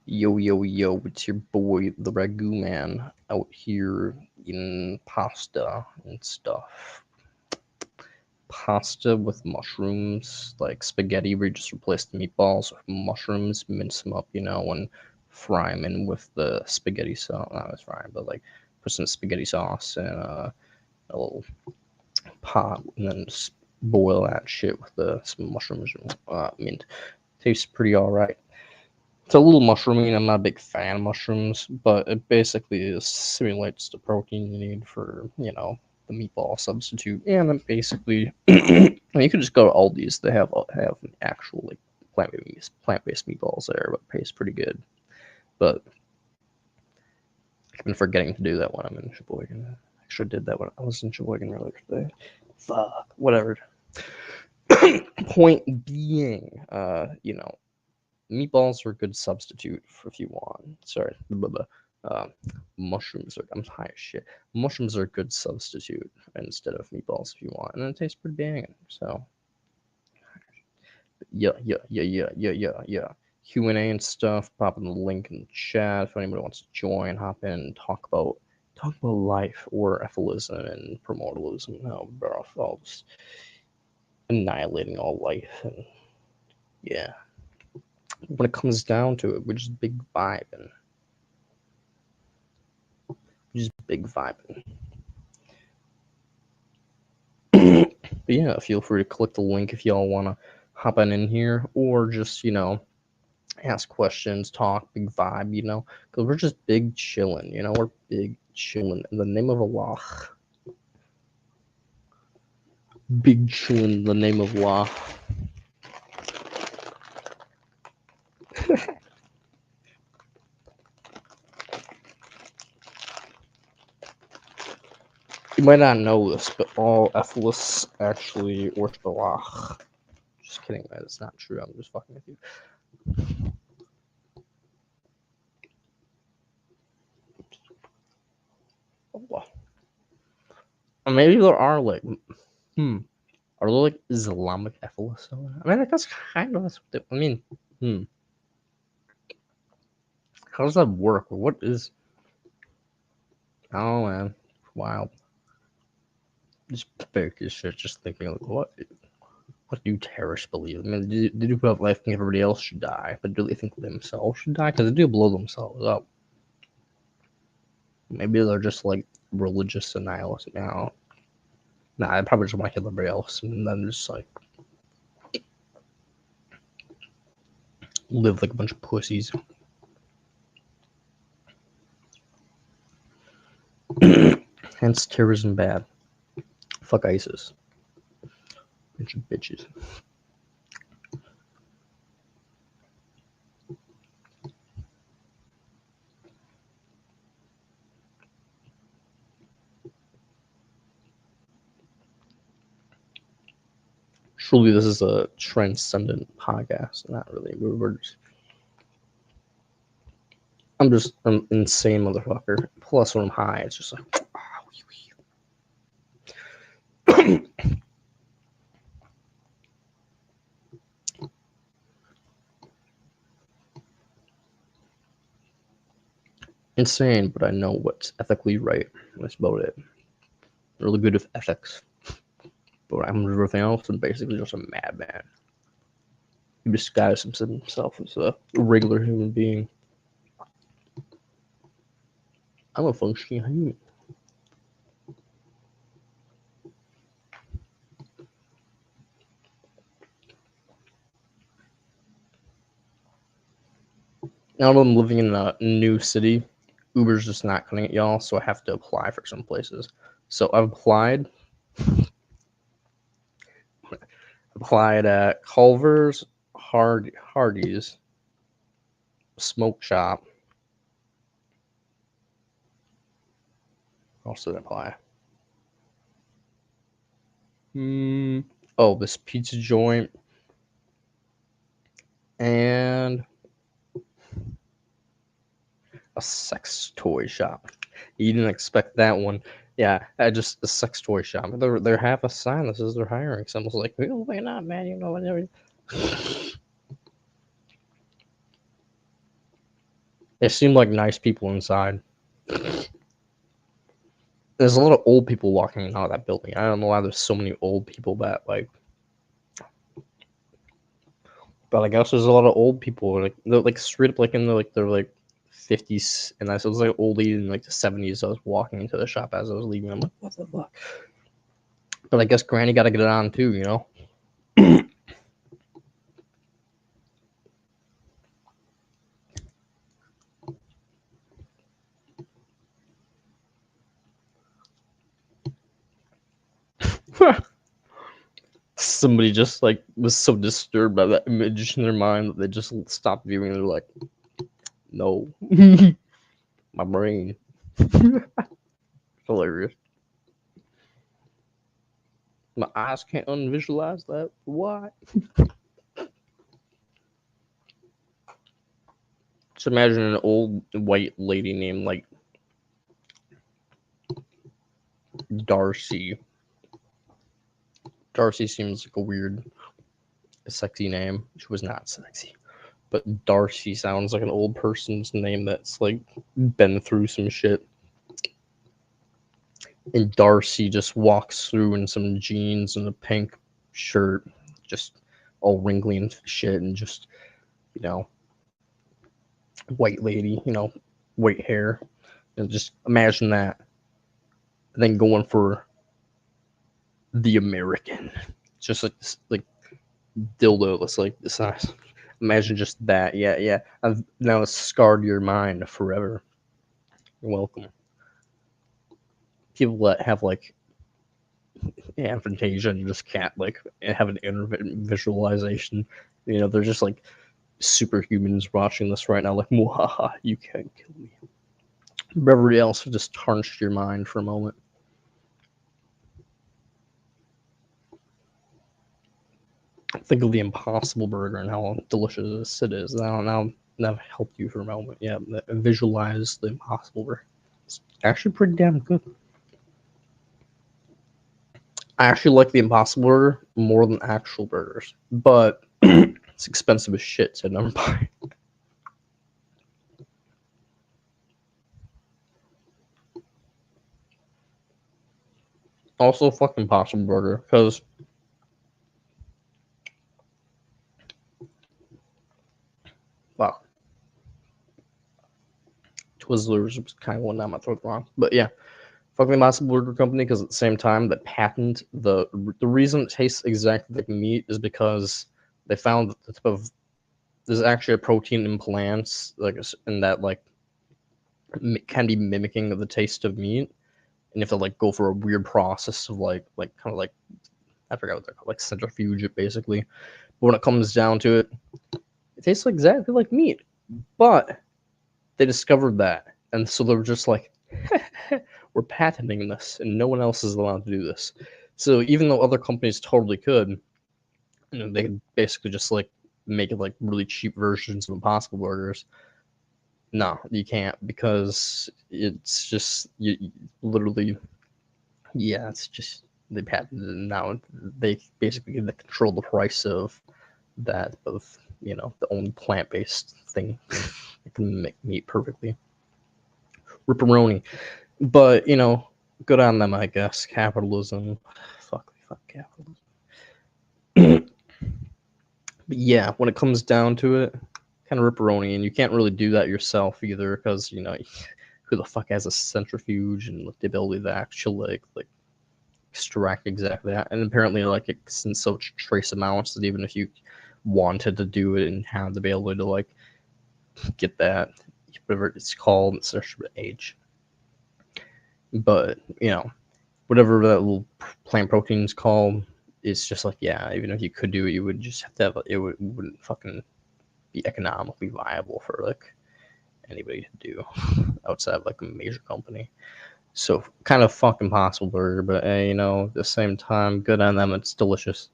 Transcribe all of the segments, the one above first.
Yo, yo, yo, it's your boy, the Ragu Man, out here eating pasta and stuff. Pasta with mushrooms, like spaghetti, where you just replace the meatballs with mushrooms, mince them up, and fry them in with the spaghetti sauce. Not as frying, but like put some spaghetti sauce in a little pot and then just boil that shit with some mushrooms and mint. Tastes pretty alright. It's a little mushroomy, and I'm not a big fan of mushrooms, but it basically simulates the protein you need for, the meatball substitute. And then basically, you could just go to Aldi's. They have an actual like plant-based meatballs there, but it tastes pretty good. But I've been forgetting to do that when I'm in Sheboygan. I actually did that when I was in Sheboygan earlier today. Fuck, whatever. Point being, meatballs are a good substitute for if you want. Sorry, mushrooms are. I'm high as shit. Mushrooms are a good substitute instead of meatballs if you want, and it tastes pretty banging. So, yeah. Q&A and stuff. Pop in the link in the chat if anybody wants to join. Hop in and talk about life or EFILism and Promortalism. How we're all just annihilating all life, and yeah. When it comes down to it, we're just big vibing. But yeah, feel free to click the link if y'all want to hop on in here, or just, ask questions, talk, big vibe, because we're just big chilling, we're big chilling in the name of Allah. Big chilling in the name of Allah. You might not know this, but all EFILists actually worship Allah. Just kidding, man. It's not true. I'm just fucking with you. Allah. Maybe there are like, are there like Islamic EFILists? I mean, that's kind of that's what how does that work? What is? Oh man, wow. Just fake as shit. Just thinking like, what do terrorists believe? I mean, they do put up life and everybody else should die, but do they think themselves should die? Because they do blow themselves up. Maybe they're just like religious annihilists now. Nah, I probably just want to kill everybody else and then just like live like a bunch of pussies. Hence terrorism bad. Fuck ISIS. Bunch of bitches. Surely this is a transcendent podcast. Not really. I'm just an insane motherfucker. Plus, when I'm high, it's just like. Insane, but I know what's ethically right. That's about it. Really good with ethics. But I'm everything else and basically just a madman. He disguises himself as a regular human being. I'm a functioning human. Now that I'm living in a new city, Uber's just not cutting it, y'all, so I have to apply for some places. So I've applied at Culver's, Hardee's, Smoke Shop. Also didn't apply. Oh, this pizza joint. And a sex toy shop. You didn't expect that one. Yeah, just a sex toy shop. They're half a sign that says they're hiring. Someone's like, "Oh, why not, man? You know whatever." They seem like nice people inside. There's a lot of old people walking out of that building. I don't know why there's so many old people that like. But I guess there's a lot of old people like they're like straight up like in their like 50s, and I was like old lady in like the 70s. I was walking into the shop as I was leaving. I'm like, what the fuck? But I guess Granny got to get it on too, you know. Somebody just like was so disturbed by that image in their mind that they just stopped viewing. They're like, no, my brain. Hilarious. My eyes can't unvisualize that. Why? Just imagine an old white lady named like Darcy. Darcy seems like a weird, sexy name. She was not sexy. But Darcy sounds like an old person's name that's like been through some shit. And Darcy just walks through in some jeans and a pink shirt, just all wrinkly and shit, and just, you know, white lady, you know, white hair. And just imagine that. And then going for the American. Just like this, like dildo that's like the size. Imagine just that. Yeah, yeah. I've now scarred your mind forever. You're welcome. People that have like aphantasia and just can't like have an inner visualization. You know, they're just like superhumans watching this right now, like, "Mwahaha, you can't kill me." Everybody else just tarnished your mind for a moment. Think of the Impossible Burger and how delicious it is. Now that helped you for a moment. Yeah, visualize the Impossible Burger. It's actually pretty damn good. I actually like the Impossible Burger more than actual burgers, but it's expensive as shit, so never buy. Also, fucking Impossible Burger, because wow, Twizzlers was kind of one down my throat wrong, but yeah, fucking Impossible Burger Company, because at the same time, that patent the reason it tastes exactly like meat is because they found that the type of there's actually a protein in plants like in that like can be mimicking the taste of meat, and you have to like go for a weird process of like kind of like I forgot what they're called, like centrifuge it basically. But when it comes down to it, it tastes exactly like meat. But they discovered that, and so they were just like, "We're patenting this, and no one else is allowed to do this." So even though other companies totally could, you know, they could basically just like make it like really cheap versions of Impossible Burgers. No, you can't because it's just you literally, yeah, it's just they patented it and now they basically control the price of that of the only plant-based thing that can make meat perfectly. Ripperoni. But good on them, I guess. Capitalism. Fuck capitalism. But yeah, when it comes down to it, kind of ripperoni, and you can't really do that yourself either, because who the fuck has a centrifuge and the ability to actually like extract exactly that? And apparently, like it's in such trace amounts that even if you wanted to do it and have the ability to like get that, whatever it's called, it's such age. But whatever that little plant protein is called, it's just like, yeah, even if you could do it, you would just have to have wouldn't fucking be economically viable for like anybody to do outside of like a major company. So kind of fucking possible burger, but hey, at the same time, good on them. It's delicious.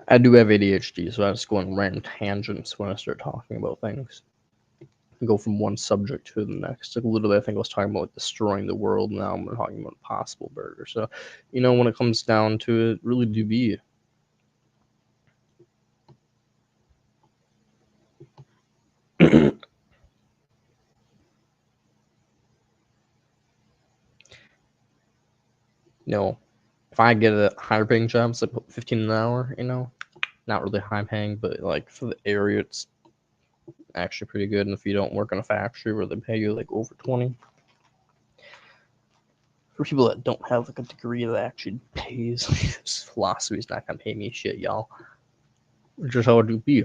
I do have ADHD, so I just go on random tangents when I start talking about things. go from one subject to the next. Like literally, I think I was talking about like, destroying the world. Now I'm talking about Impossible Burger. So, you know, when it comes down to it, really do be. You know, if I get a higher paying job, it's like 15 an hour. You know, not really high paying, but like for the area, it's actually pretty good. And if you don't work in a factory where they pay you like over 20. For people that don't have like a degree that actually pays, philosophy is not gonna pay me shit, y'all. It's just how it do be.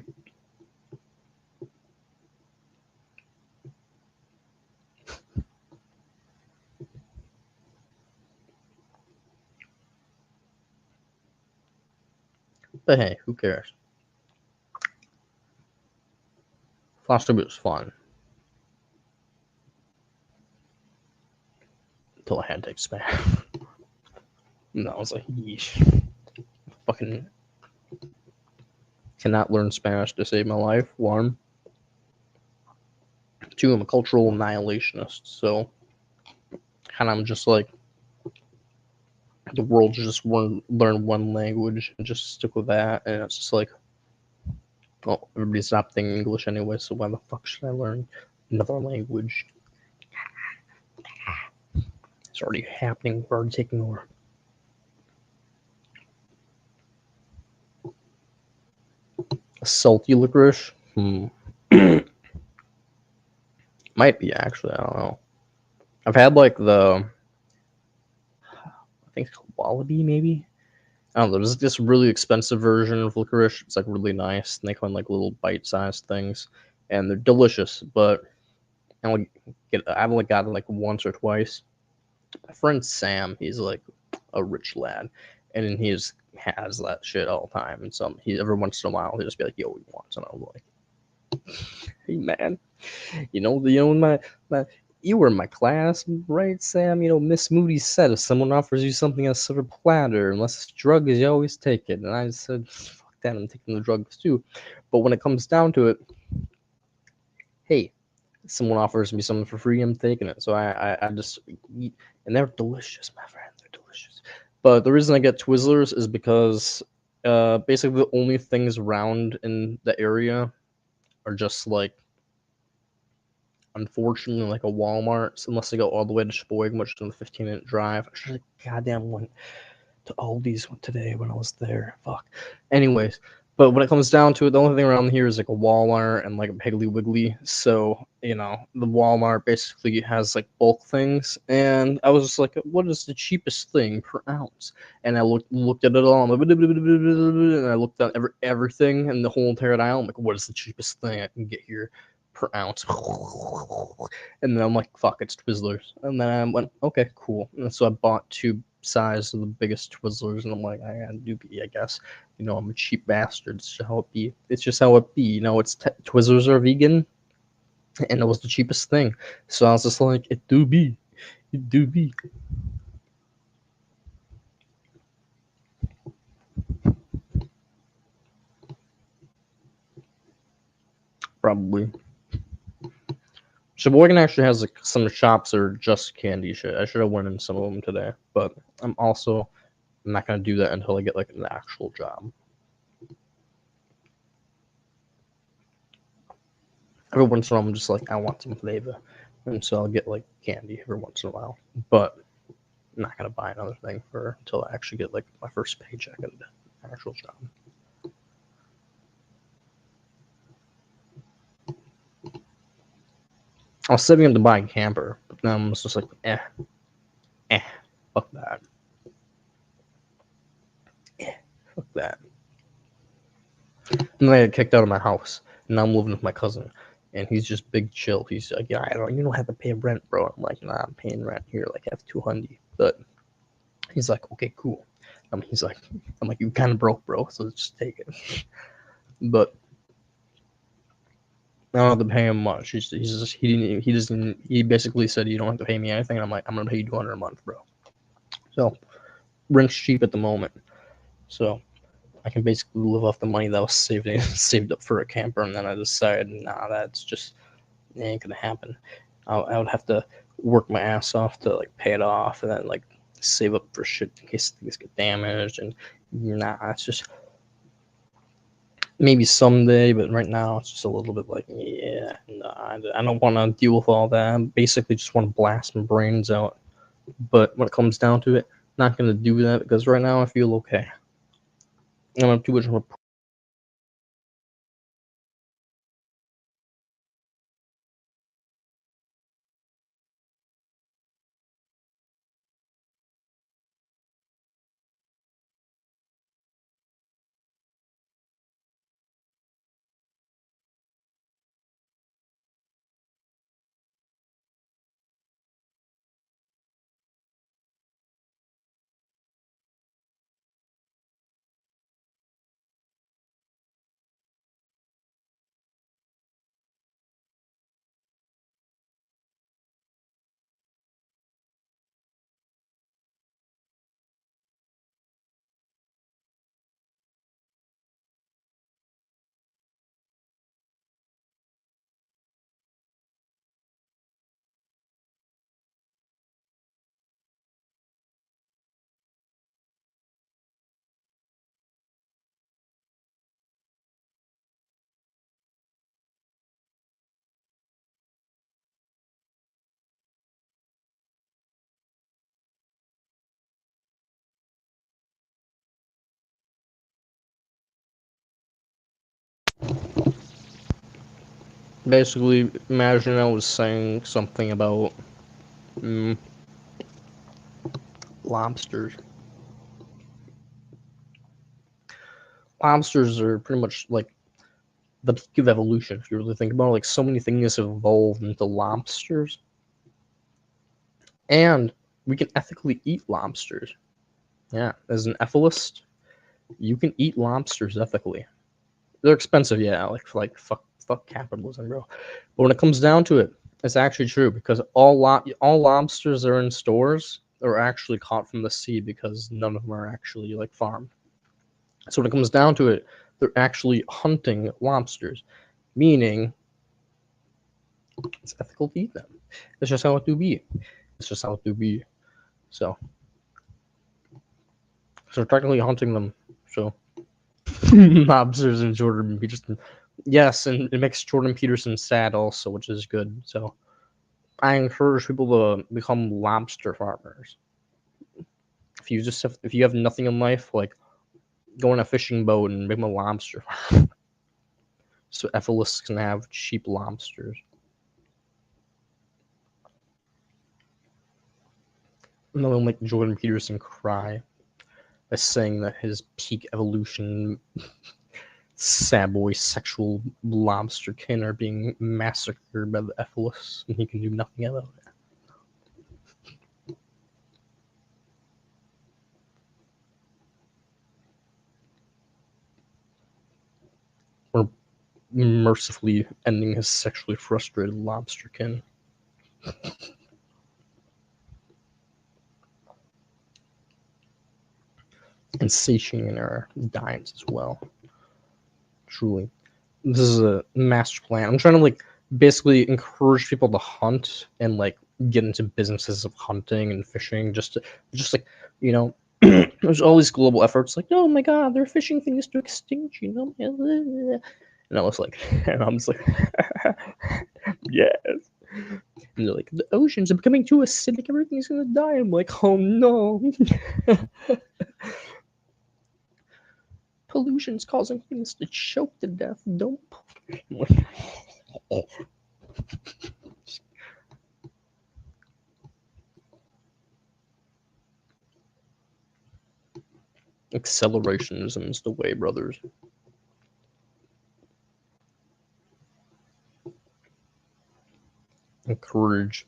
But hey, who cares? Philosophy was fun. Until I had to take Spanish. And I was like, yeesh. Fucking cannot learn Spanish to save my life. 1. 2, I'm a cultural annihilationist. So, kind of I'm just like, the world just learn one language and just stick with that. And it's just like, well, everybody's not thinking English anyway, so why the fuck should I learn another language? It's already happening. We're already taking over. A salty licorice? Might be, actually. I don't know. I've had, like, I think it's called Wallaby, maybe? I don't know. There's this really expensive version of licorice. It's, like, really nice. And they come in, like, little bite-sized things. And they're delicious, but I I've only got it, like, once or twice. My friend Sam, he's, like, a rich lad. And he has that shit all the time. And every once in a while, he'll just be like, yo, he wants. And I'm like, hey, man. You were in my class, right, Sam? You know, Miss Moody said if someone offers you something on a silver platter, unless it's drugs, you always take it. And I said, fuck that, I'm taking the drugs too. But when it comes down to it, hey, someone offers me something for free, I'm taking it. So I just eat, and they're delicious, my friend. They're delicious. But the reason I get Twizzlers is because basically the only things around in the area are just like, unfortunately, like a Walmart, so unless I go all the way to Sheboygan, which is a 15-minute drive. I should have goddamn went to Aldi's today when I was there. Fuck. Anyways, but when it comes down to it, the only thing around here is like a Walmart and like a Piggly Wiggly. So, you know, the Walmart basically has like bulk things. And I was just like, what is the cheapest thing per ounce? And I looked at it all, and I looked at everything and the whole entire aisle. I'm like, what is the cheapest thing I can get here per ounce? And then I'm like, fuck, it's Twizzlers. And then I went, okay, cool. And so I bought 2 size of the biggest Twizzlers, and I'm like, I gotta do be, I guess. You know, I'm a cheap bastard. It's just how it be. It's just how it be. You know, Twizzlers are vegan, and it was the cheapest thing. So I was just like, it do be. It do be. Probably. Sheboygan actually has like some shops that are just candy shit. I should have went in some of them today, but I'm not gonna do that until I get like an actual job. Every once in a while, I'm just like, I want some flavor, and so I'll get like candy every once in a while. But I'm not gonna buy another thing until I actually get like my first paycheck at an actual job. I was setting up to buy a camper, but then I was just like, fuck that. Fuck that. And then I got kicked out of my house, and now I'm living with my cousin, and he's just big chill. He's like, yeah, you don't have to pay rent, bro. I'm like, nah, I'm paying rent here, like I have $200. But he's like, okay, cool. I'm like, you kind of broke, bro, so just take it. But I don't have to pay him much. He basically said you don't have to pay me anything. And I'm like, I'm gonna pay you $200 a month, bro. So rent's cheap at the moment, so I can basically live off the money that was saved up for a camper. And then I decided, nah, that's just It ain't gonna happen. I would have to work my ass off to like pay it off, and then like save up for shit in case things get damaged. And nah, it's just maybe someday, but right now it's just a little bit like, yeah, no, I don't want to deal with all that. I basically just want to blast my brains out. But when it comes down to it, not gonna do that because right now I feel okay. I don't have too much of a basically imagine I was saying something about mm, lobsters. Lobsters are pretty much like the peak of evolution. If you really think about it, like so many things have evolved into lobsters, and we can ethically eat lobsters. Yeah, as an ethicist, you can eat lobsters ethically. They're expensive, yeah. Like fuck capitalism, bro. But when it comes down to it, it's actually true because all lobsters that are in stores are actually caught from the sea because none of them are actually like farmed. So when it comes down to it, they're actually hunting lobsters, meaning it's ethical to eat them. It's just how it do be. It's just how it do be. So, so they're technically hunting them. So lobsters and Jordan Peterson. Yes, and it makes Jordan Peterson sad also, which is good. So I encourage people to become lobster farmers. If you have nothing in life, like go on a fishing boat and become a lobster farmer. So EFILists can have cheap lobsters. And then they'll make Jordan Peterson cry by saying that his peak evolution sad boy sexual lobster kin are being massacred by the EFILists, and he can do nothing about it. Or mercifully ending his sexually frustrated lobster kin. And satiating our diets as well. Truly. This is a master plan. I'm trying to like basically encourage people to hunt and like get into businesses of hunting and fishing just like, you know, there's all these global efforts like, oh my god, they're fishing things to extinction. And I was like, and I'm just like, yes. And they're like, the oceans are becoming too acidic, everything's gonna die. I'm like, oh no. Pollution's causing things to choke to death. Don't. Accelerationism is the way, brothers. Encourage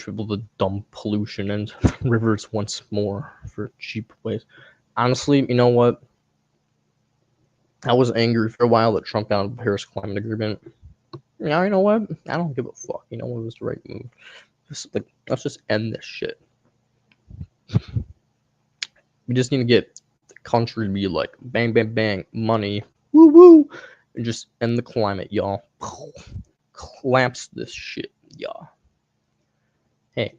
people to dump pollution into rivers once more for cheap ways. Honestly, you know what? I was angry for a while that Trump got out of the Paris Climate Agreement. Yeah, you know what? I don't give a fuck. You know what was the right move? Let's just end this shit. We just need to get the country to be like bang, bang, bang, money, woo, woo, and just end the climate, y'all. collapse this shit, yeah. Hey,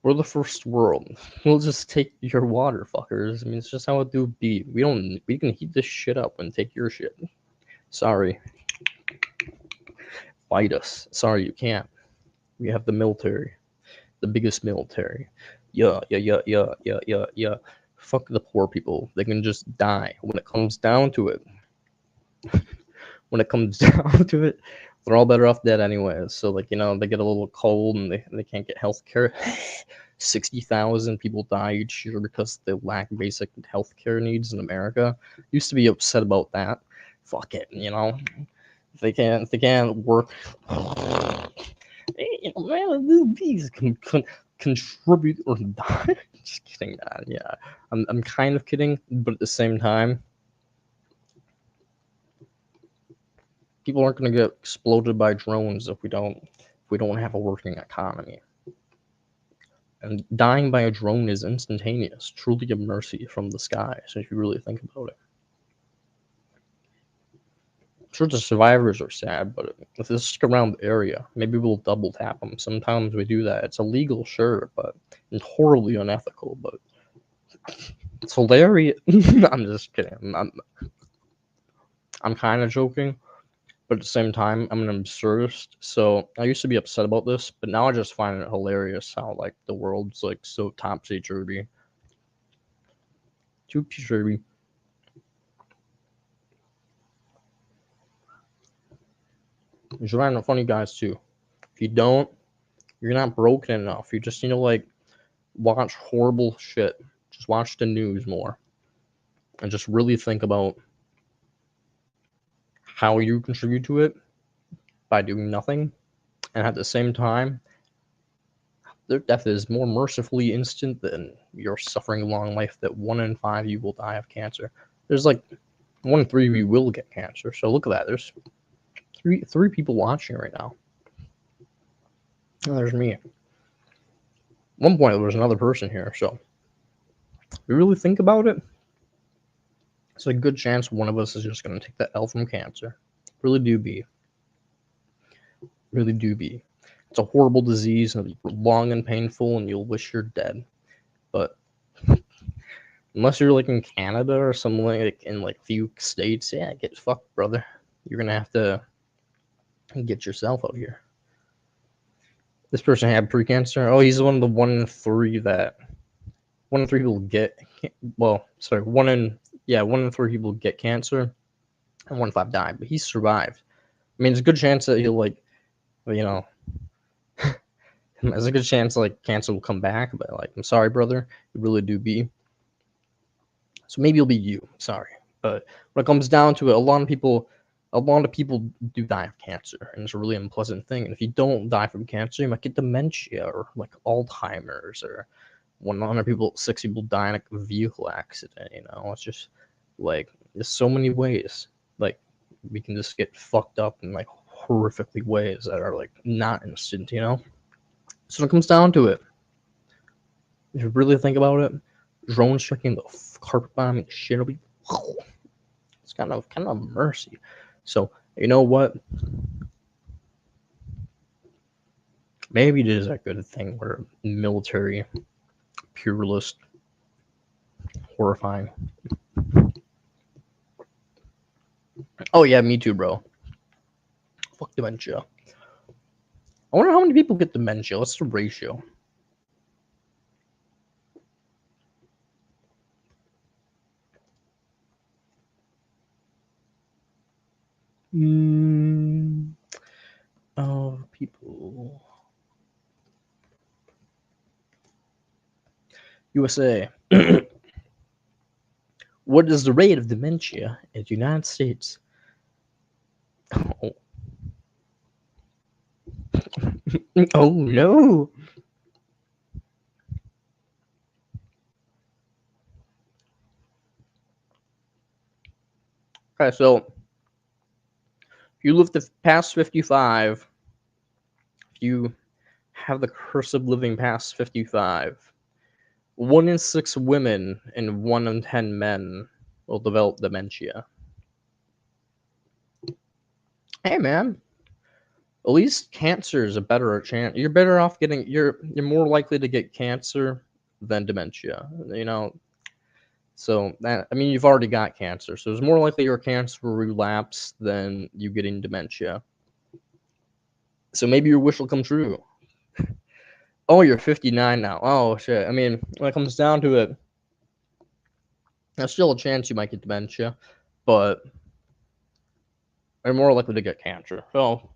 we're the first world. We'll just take your water, fuckers. I mean, it's just how it do be. We can heat this shit up and take your shit. Sorry. Fight us. Sorry, you can't. We have the military. The biggest military. Yeah. Fuck the poor people. They can just die. When it comes down to it, they're all better off dead anyways. So, like, you know, they get a little cold and they can't get health care. 60,000 people die each year because they lack basic health care needs in America. Used to be upset about that. Fuck it, you know. If they can't work. You know, man, these can contribute or die. Just kidding, man. Yeah, I'm kind of kidding, but at the same time, people aren't going to get exploded by drones if we don't have a working economy. And dying by a drone is instantaneous, truly a mercy from the skies, if you really think about it. I'm sure the survivors are sad, but if this is around the area, maybe we'll double tap them. Sometimes we do that. It's illegal, sure, but it's horribly unethical, but it's hilarious. I'm just kidding. I'm kind of joking. But at the same time, I'm an absurdist, so I used to be upset about this, but now I just find it hilarious how, like, the world's, like, so topsy-turvy. Topsy-turvy. You should find the funny guys, too. If you don't, you're not broken enough. You just need to, like, watch horrible shit. Just watch the news more. And just really think about how you contribute to it by doing nothing. And at the same time, their death is more mercifully instant than your suffering a long life that 1 in 5 you will die of cancer. There's like 1 in 3 of you will get cancer. So look at that. There's three people watching right now. And there's me. At one point, there was another person here. So if you really think about it, it's a good chance one of us is just going to take that L from cancer. Really do be. Really do be. It's a horrible disease, and it'll be long and painful, and you'll wish you're dead. But unless you're like in Canada or something like in like few states, yeah, get fucked, brother. You're gonna have to get yourself out here. This person had pre-cancer. Oh, he's one of the 1 in 3 that 1 in 3 people get. Well, sorry, 1 in 3 people get cancer, and 1 in 5 die. But he survived. I mean, there's a good chance that he'll, like, you know, there's a good chance like cancer will come back. But like, I'm sorry, brother, you really do be. So maybe it'll be you. Sorry, but when it comes down to it, a lot of people do die of cancer, and it's a really unpleasant thing. And if you don't die from cancer, you might get dementia or like Alzheimer's, or 6 people die in a vehicle accident. You know, it's just like there's so many ways. Like we can just get fucked up in like horrifically ways that are like not instant. You know. So when it comes down to it, if you really think about it, drone striking, the carpet bombing, shit will be. It's kind of mercy. So you know what? Maybe it is a good thing we're military, pluralist, horrifying. Oh yeah, me too, bro. Fuck dementia. I wonder how many people get dementia. What's the ratio? Of people. USA. What is the rate of dementia in the United States? Oh, oh no. Okay, so if you live past 55, if you have the curse of living past 55, 1 in 6 women and 1 in 10 men will develop dementia. Hey, man. At least cancer is a better chance. You're better off getting. You're more likely to get cancer than dementia. You know. So that, I mean, you've already got cancer, so it's more likely your cancer will relapse than you getting dementia. So maybe your wish will come true. Oh, you're 59 now. Oh shit. I mean, when it comes down to it, there's still a chance you might get dementia, but you're more likely to get cancer. So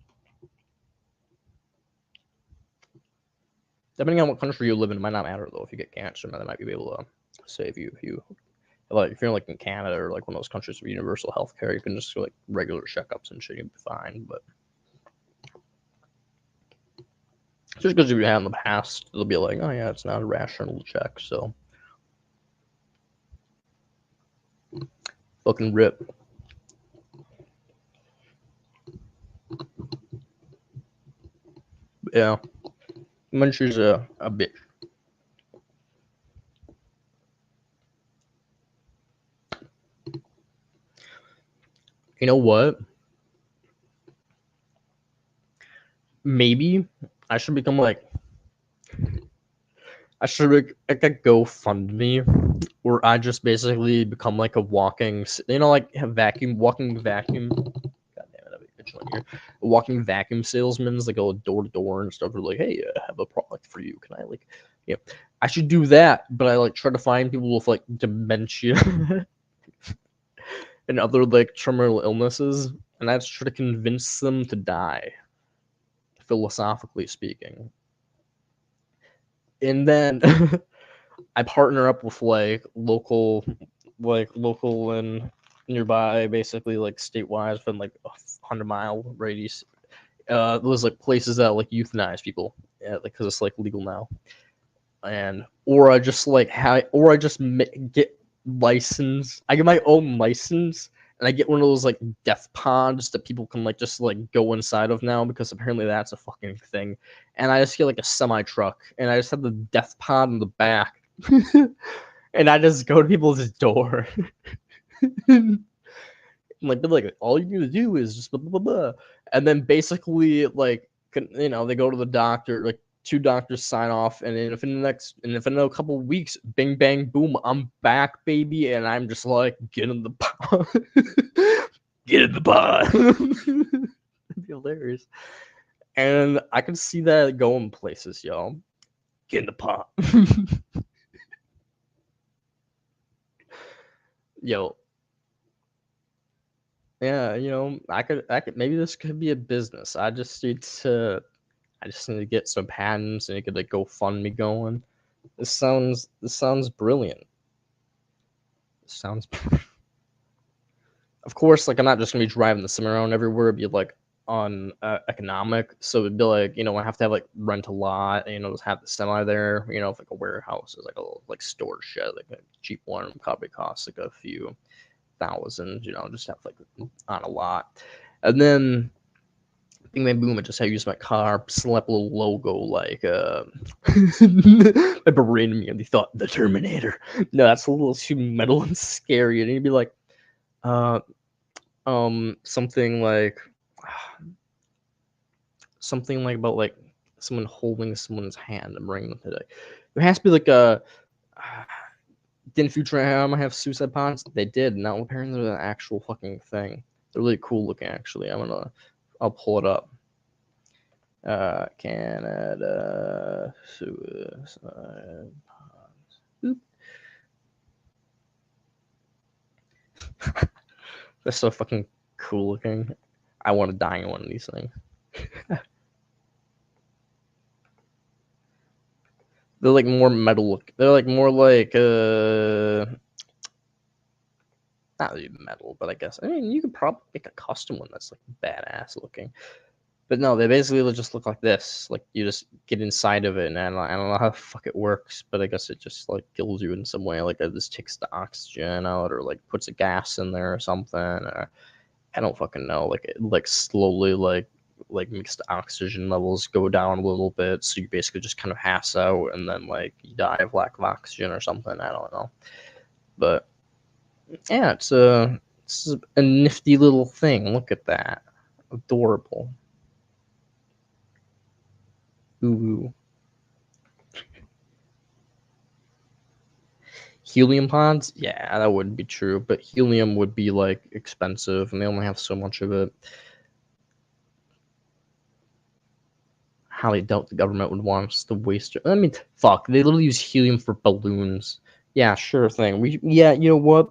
depending on what country you live in, it might not matter though. If you get cancer, they might be able to save you. If you're like in Canada or like one of those countries with universal health care, you can just do like regular checkups and shit, you'll be fine. But just because you have in the past, they'll be like, oh yeah, it's not a rational check, so fucking rip. Yeah, Munchie's a bitch. You know what? Maybe I should become like I should make like a GoFundMe where I just basically become like a walking, like a walking vacuum. God damn it, I'll be itching my ear. A walking vacuum salesman's like go door to door and stuff. They're like, hey, I have a product for you. Can I like, yeah, I should do that, but I like try to find people with like dementia and other like terminal illnesses, and I just try to convince them to die, philosophically speaking. And then I partner up with like local and nearby, basically like statewide, within like a 100-mile radius. Those like places that like euthanize people, yeah, like because it's like legal now. And or I just like get license. I get my own license, and I get one of those like death pods that people can like just like go inside of now, because apparently that's a fucking thing. And I just get like a semi truck, and I just have the death pod in the back, and I just go to people's door. like all you need to do is just blah, blah, blah, blah. And then basically like they go to the doctor, like 2 doctors sign off, and then if in a couple of weeks, bing bang boom, I'm back, baby, and I'm just like, get in the pot. Get in the pot. It'd be hilarious. And I can see that going places, y'all. Get in the pot. Yo. Yeah, I could maybe this could be a business. I just need to get some patents, and you could like GoFundMe going. This sounds brilliant. Of course, like I'm not just gonna be driving the sim around everywhere. It'd be like on economic, so it'd be like I have to have like rent a lot, and just have the semi there. If like a warehouse is like a little, like storage shed, like a cheap one probably costs like a few thousand. Just have like on a lot, and then bing bang boom, I just use my car, slap a little logo like my brain immediately thought the Terminator. No, that's a little too metal and scary. And you'd be like, something like about like someone holding someone's hand and bringing them today. There has to be like a didn't Futurama have suicide pods? They did. Now apparently they're an actual fucking thing. They're really cool looking, actually. I'll pull it up. Canada suicide pods. They're so fucking cool looking. I want to die in one of these things. They're like more metal look. They're like more like not really metal, but I guess you could probably make a custom one that's like badass looking. But no, they basically just look like this. Like you just get inside of it, and I don't know how the fuck it works, but I guess it just like kills you in some way. Like it just takes the oxygen out, or like puts a gas in there or something. Or I don't fucking know. Like it like slowly like makes the oxygen levels go down a little bit, so you basically just kind of pass out, and then like you die of lack of oxygen or something. I don't know, but yeah, it's a nifty little thing. Look at that, adorable. Ooh. Helium pods? Yeah, that wouldn't be true, but helium would be like expensive and they only have so much of it. Highly doubt the government would want us to waste it. I mean, fuck, they literally use helium for balloons. Yeah, sure thing. Yeah, you know what?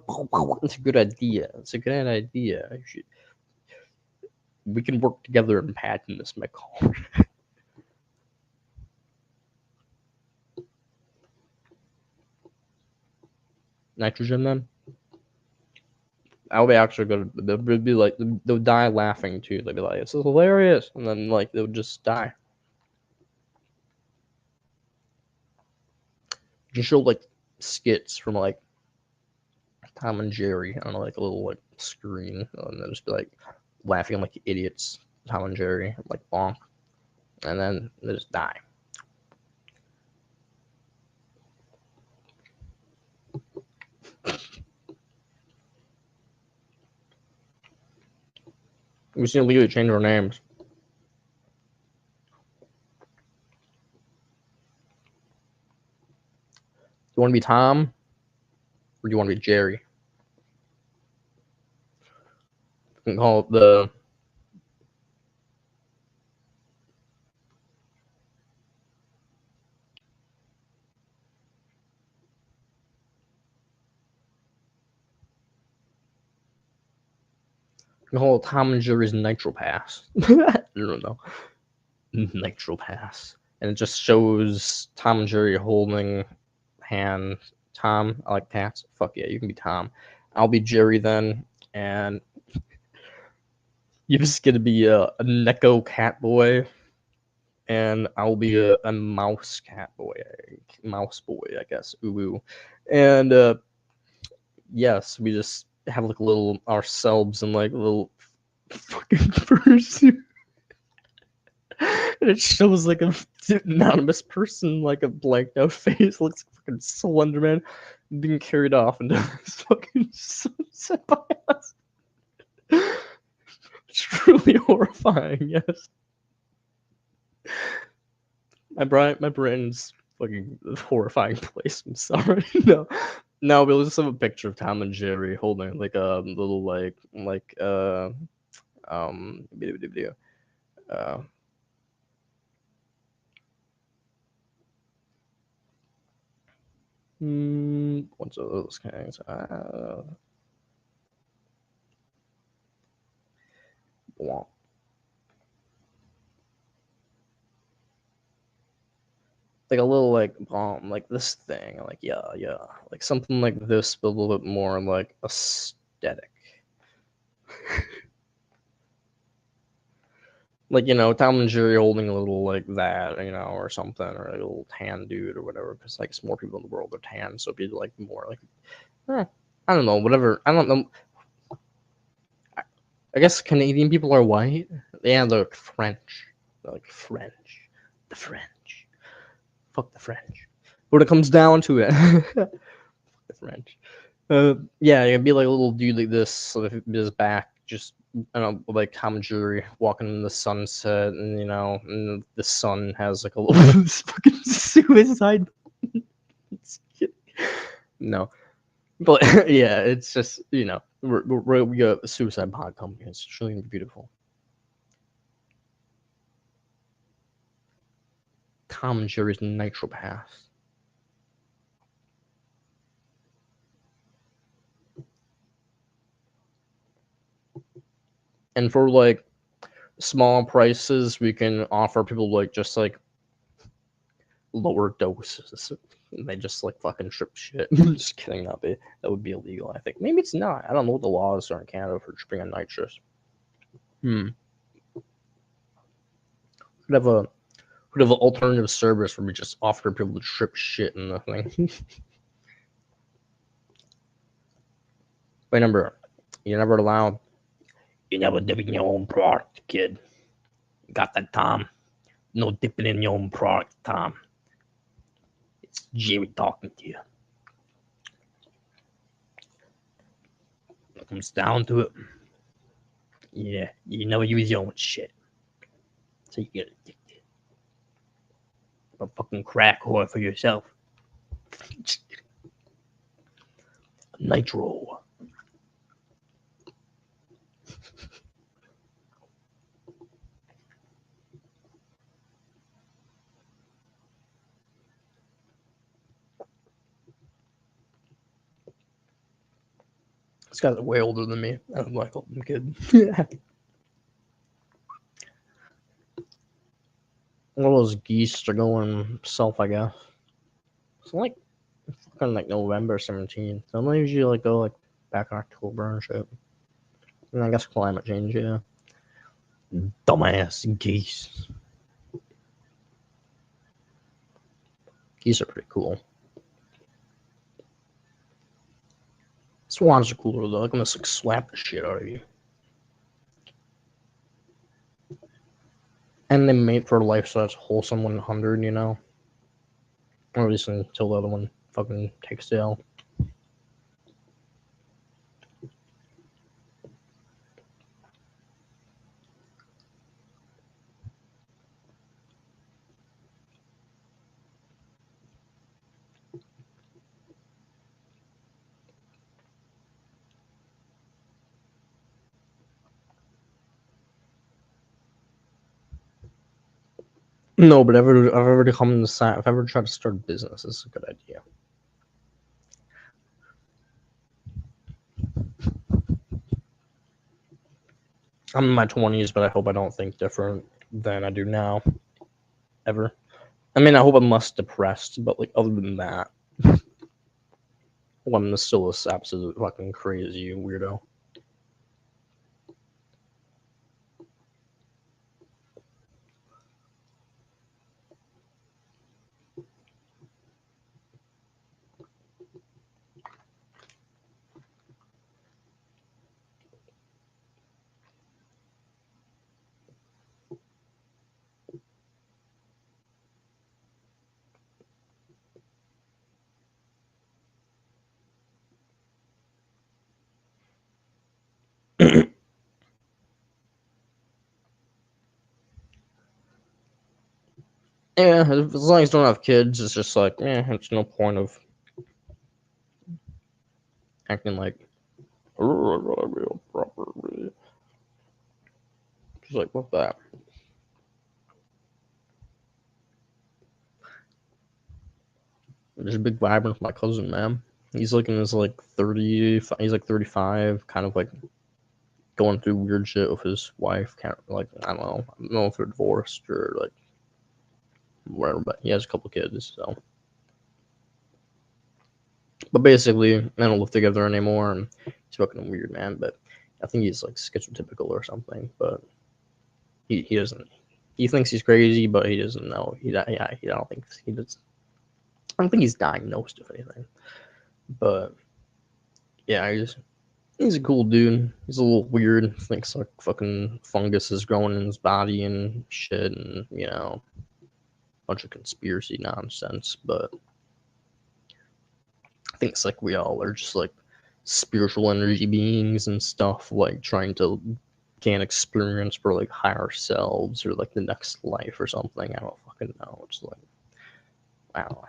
It's a good idea. It's a good idea. We can work together and patent this, McCall. Nitrogen, then? That would be actually good. They'd be like, they'll die laughing too. They'd be like, this is hilarious. And then, like, they would just die. You can show, like, skits from, like, Tom and Jerry on, like, a little, like, screen. And they'll just be, like, laughing like idiots. Tom and Jerry, like, bonk. And then they just die. We should legally change our names. Do you want to be Tom? Or do you want to be Jerry? We can call it the... We can call it Tom and Jerry's Nitro Pass. I don't know. Nitro Pass. And it just shows Tom and Jerry holding hand. Tom, I like cats. Fuck yeah, you can be Tom. I'll be Jerry then, and you're just gonna be a Neko cat boy, and I'll be a mouse cat boy, mouse boy, I guess. Ooh, and yes, we just have like little ourselves and like little fucking fursuit. And it shows like a anonymous person, like a blanked out face, looks like fucking Slender Man being carried off into this fucking sunset by us. It's truly horrifying, yes. My brain's fucking horrifying place. I'm sorry. No, we'll just have a picture of Tom and Jerry holding like a little video. What's those kinds? Like a little like like this thing, like yeah, like something like this, but a little bit more like aesthetic. Like, you know, Tom and Jerry holding a little like that, you know, or something, or like a little tan dude or whatever, because like it's more people in the world are tan, so it'd be like more like, I don't know, whatever. I don't know. I guess Canadian people are white. Yeah, they're French. They're like French. The French. Fuck the French. When it comes down to it, the French. Yeah, it'd be like a little dude like this, so if his back, just I don't know, like Tom and Jerry walking in the sunset, and you know, and the sun has like a little fucking suicide. No, but yeah, it's just, you know, we got a suicide pod company. It's truly beautiful. Tom and Jerry's Nitro Pass. And for like small prices, we can offer people like just like lower doses. And they just like fucking trip shit. Just kidding, that would be illegal. I think maybe it's not. I don't know what the laws are in Canada for tripping on nitrous. Could have a could have an alternative service where we just offer people to trip shit in the thing. Remember, you're never allowed. You never dip in your own product, kid. Got that, Tom? No dipping in your own product, Tom. It's Jerry talking to you. It comes down to it. Yeah, you never use your own shit. So you get addicted. A fucking crack whore for yourself. Nitro. This guy's way older than me. I'm like a kid. All those geese are going south, I guess. It's like fucking like November 17th. Don't they usually like go like back in October and shit? And I guess climate change, yeah. Dumbass geese. Geese are pretty cool. Swans are cooler though. They're gonna like slap the shit out of you. And they mate for life, so that's wholesome 100, you know? Or at least until the other one fucking takes the L. No, but I've ever come to decide, if I ever tried to start a business, it's a good idea. I'm in my 20s, but I hope I don't think different than I do now. Ever. I mean, I hope I'm less depressed, but like other than that, I'm still this absolute fucking crazy weirdo. Yeah, as long as you don't have kids, it's just like, it's no point of acting like, oh, I gotta be a proper. Just like, what that? There's a big vibe with my cousin, man. He's like in his like 30, he's like 35, kind of like going through weird shit with his wife. Can't like, I don't know if they're divorced or like whatever, but he has a couple kids, so. But basically, they don't live together anymore, and he's fucking weird, man. But I think he's like schizotypical or something. But he doesn't. He thinks he's crazy, but he doesn't know. He don't think he does. I don't think he's diagnosed with anything. But yeah, he's a cool dude. He's a little weird. Thinks like fucking fungus is growing in his body and shit, and you know, a bunch of conspiracy nonsense. But I think it's like we all are just like spiritual energy beings and stuff, like trying to gain experience for like higher selves or like the next life or something. I don't fucking know. It's like, I don't know.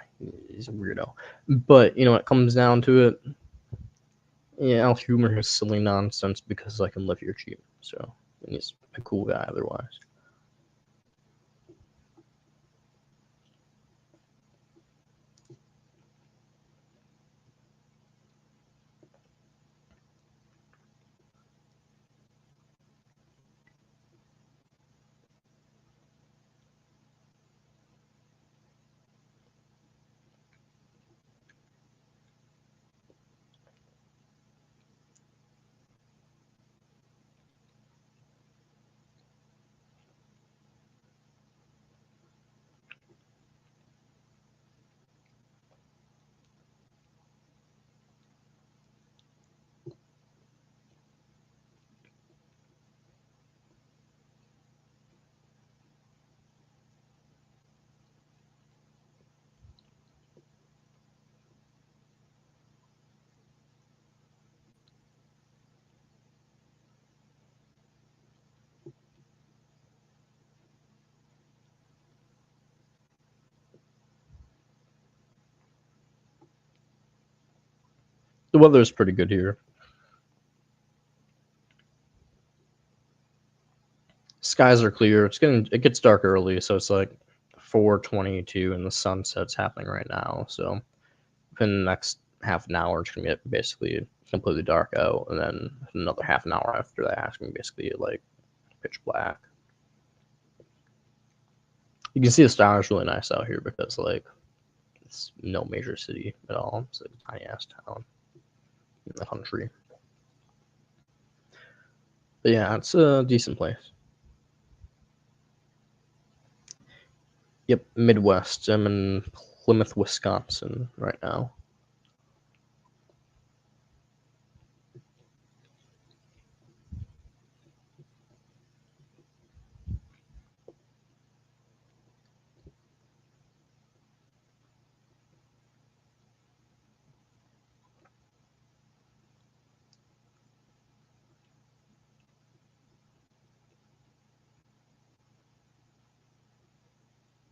He's a weirdo. But you know, it comes down to it. Yeah, I'll humor his silly nonsense because I can live here cheap. So, and he's a cool guy otherwise. The weather is pretty good here. Skies are clear. It gets dark early, so it's like 4:22, and the sunset's happening right now. So within the next half an hour, it's gonna get basically completely dark out, and then another half an hour after that, it's gonna basically like pitch black. You can see the stars really nice out here because like it's no major city at all. It's like a tiny ass town in the country. But yeah, it's a decent place. Yep, Midwest. I'm in Plymouth, Wisconsin right now.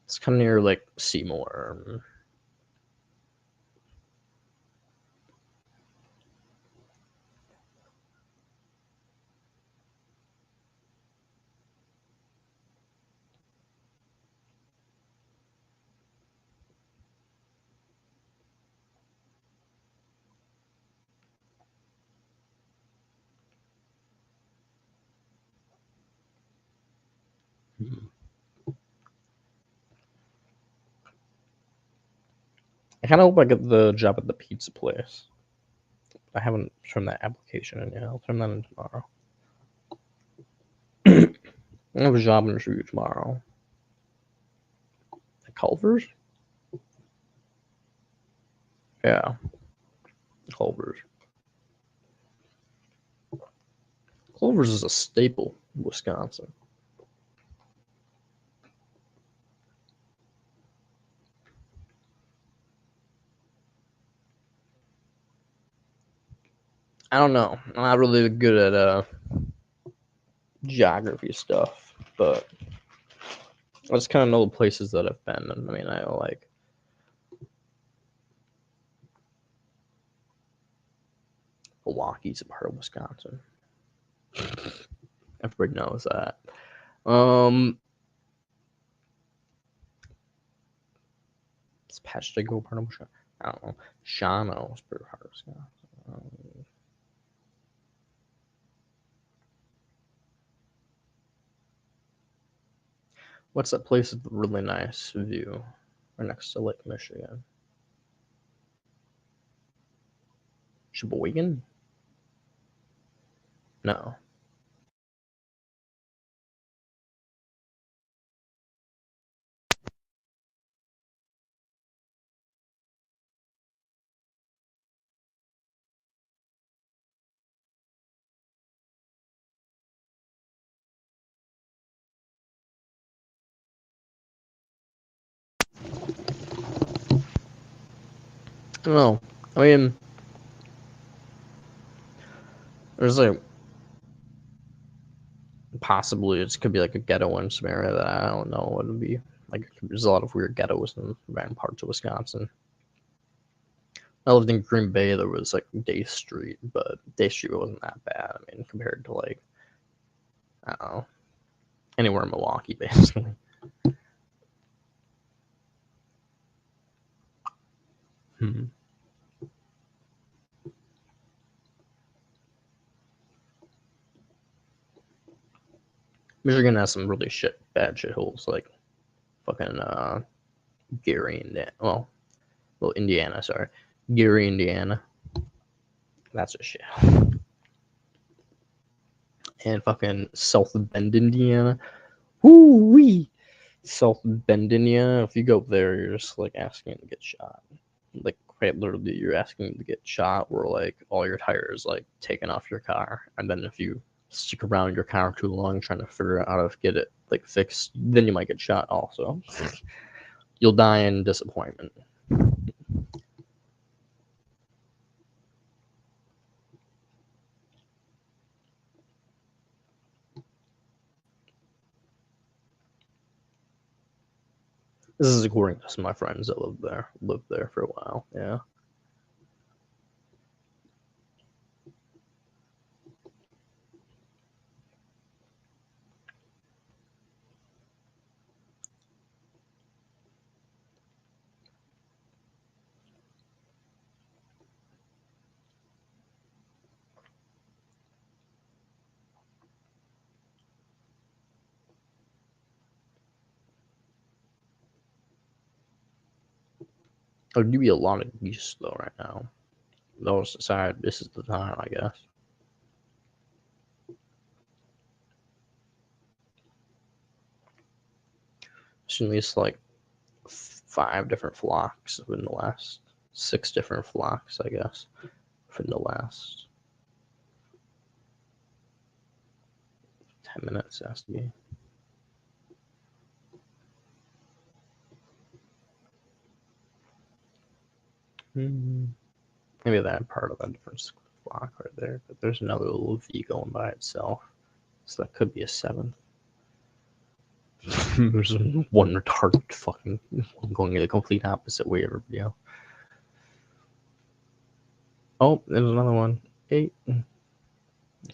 It's kind of near like Seymour. I kind of hope I get the job at the pizza place. I haven't turned that application in yet. I'll turn that in tomorrow. I have a job interview tomorrow. At Culver's? Yeah, Culver's. Culver's is a staple in Wisconsin. I don't know. I'm not really good at geography stuff, but I just kind of know the places that I've been. And I mean, I like Milwaukee's a part of Wisconsin. Everybody knows that. Is Patchstigo part of Wisconsin? I don't know. Shawano is part of Wisconsin. What's that place with a really nice view? Right next to Lake Michigan. Sheboygan? No. I don't know. I mean, there's like possibly it could be like a ghetto in some area that I don't know what it would be. Like there's a lot of weird ghettos in random parts of Wisconsin. I lived in Green Bay. There was like Day Street, but Day Street wasn't that bad. I mean, compared to like I don't know anywhere in Milwaukee, basically. Hmm. Michigan has some really bad shit holes like fucking Gary, Indiana. Well, Indiana. Sorry, Gary, Indiana. That's a shit. And fucking South Bend, Indiana. Woo wee. South Bend, Indiana. If you go up there, you're just like asking to get shot. Like quite literally, you're asking to get shot, where like all your tires like taken off your car, and then if you stick around your car too long trying to figure out how to get it like fixed, then you might get shot. Also, you'll die in disappointment. This is according to some of my friends that lived there for a while. Yeah. There'd be a lot of geese though right now. Those decide this is the time, I guess. There's at least like 5 different flocks in the last 6 different flocks, I guess, for the last 10 minutes. It has to be. Maybe that part of a different flock right there, but there's another little V going by itself, so that could be a 7th. There's one retarded fucking one going the complete opposite way of everybody else. Oh, there's another one. 8.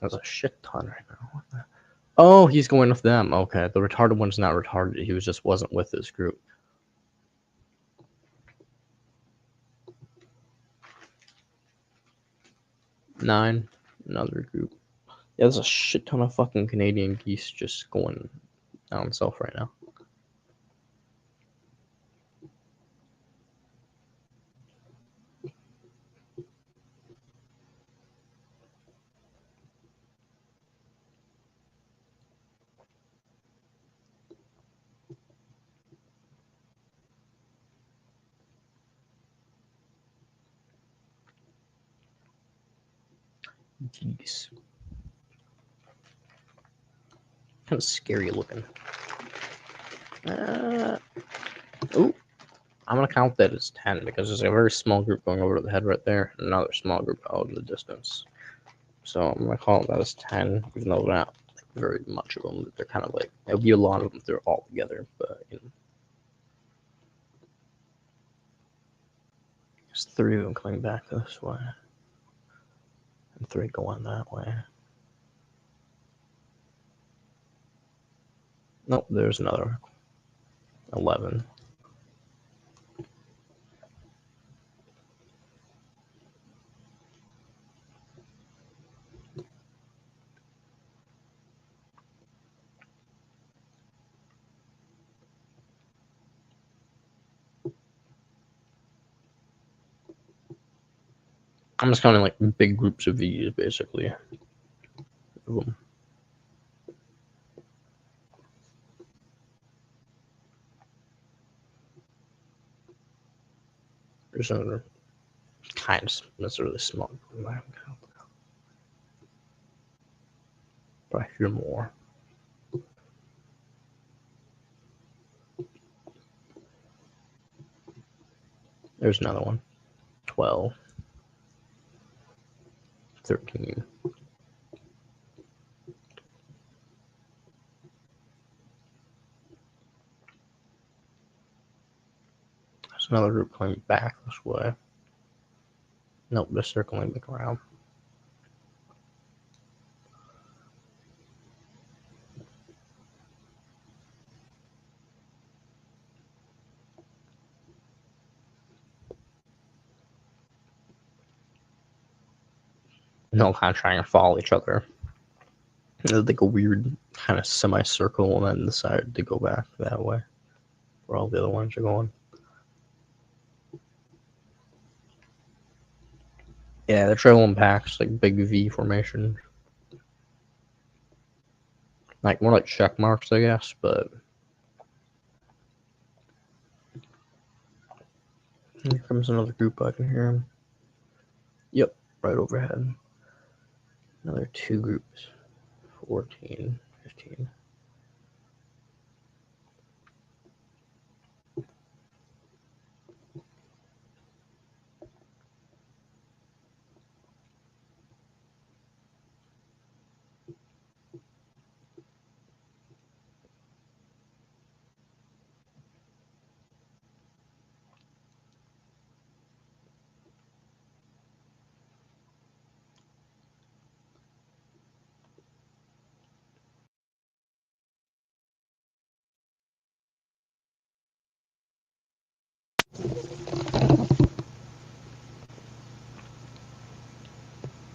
There's a shit ton right now. Oh, he's going with them. Okay, the retarded one's not retarded. He just wasn't with this group. Nine, another group. Yeah, there's a shit ton of fucking Canadian geese just going down south right now. Geese. Kind of scary looking. Oh, I'm gonna count that as 10 because there's a very small group going over to the head right there, and another small group out in the distance. So I'm gonna call that as 10, even though they're not like, very much of them. They're kind of like there'll be a lot of them if they're all together, but you know. There's 3 of them coming back this way, and 3 going that way. Nope, there's another 11. I'm just counting like big groups of V's basically. Boom. There's another kind of that's really small. But I hear more. There's another one. 12. 13. There's another group coming back this way. Nope, they're circling back around. No, kind of trying to follow each other. There's like a weird kind of semicircle, and then decide to go back that way, where all the other ones are going. Yeah, they're traveling packs, like big V formation. Like more like check marks, I guess, but here comes another group. I can hear them. Yep, right overhead. Another 2 groups. 14, 15.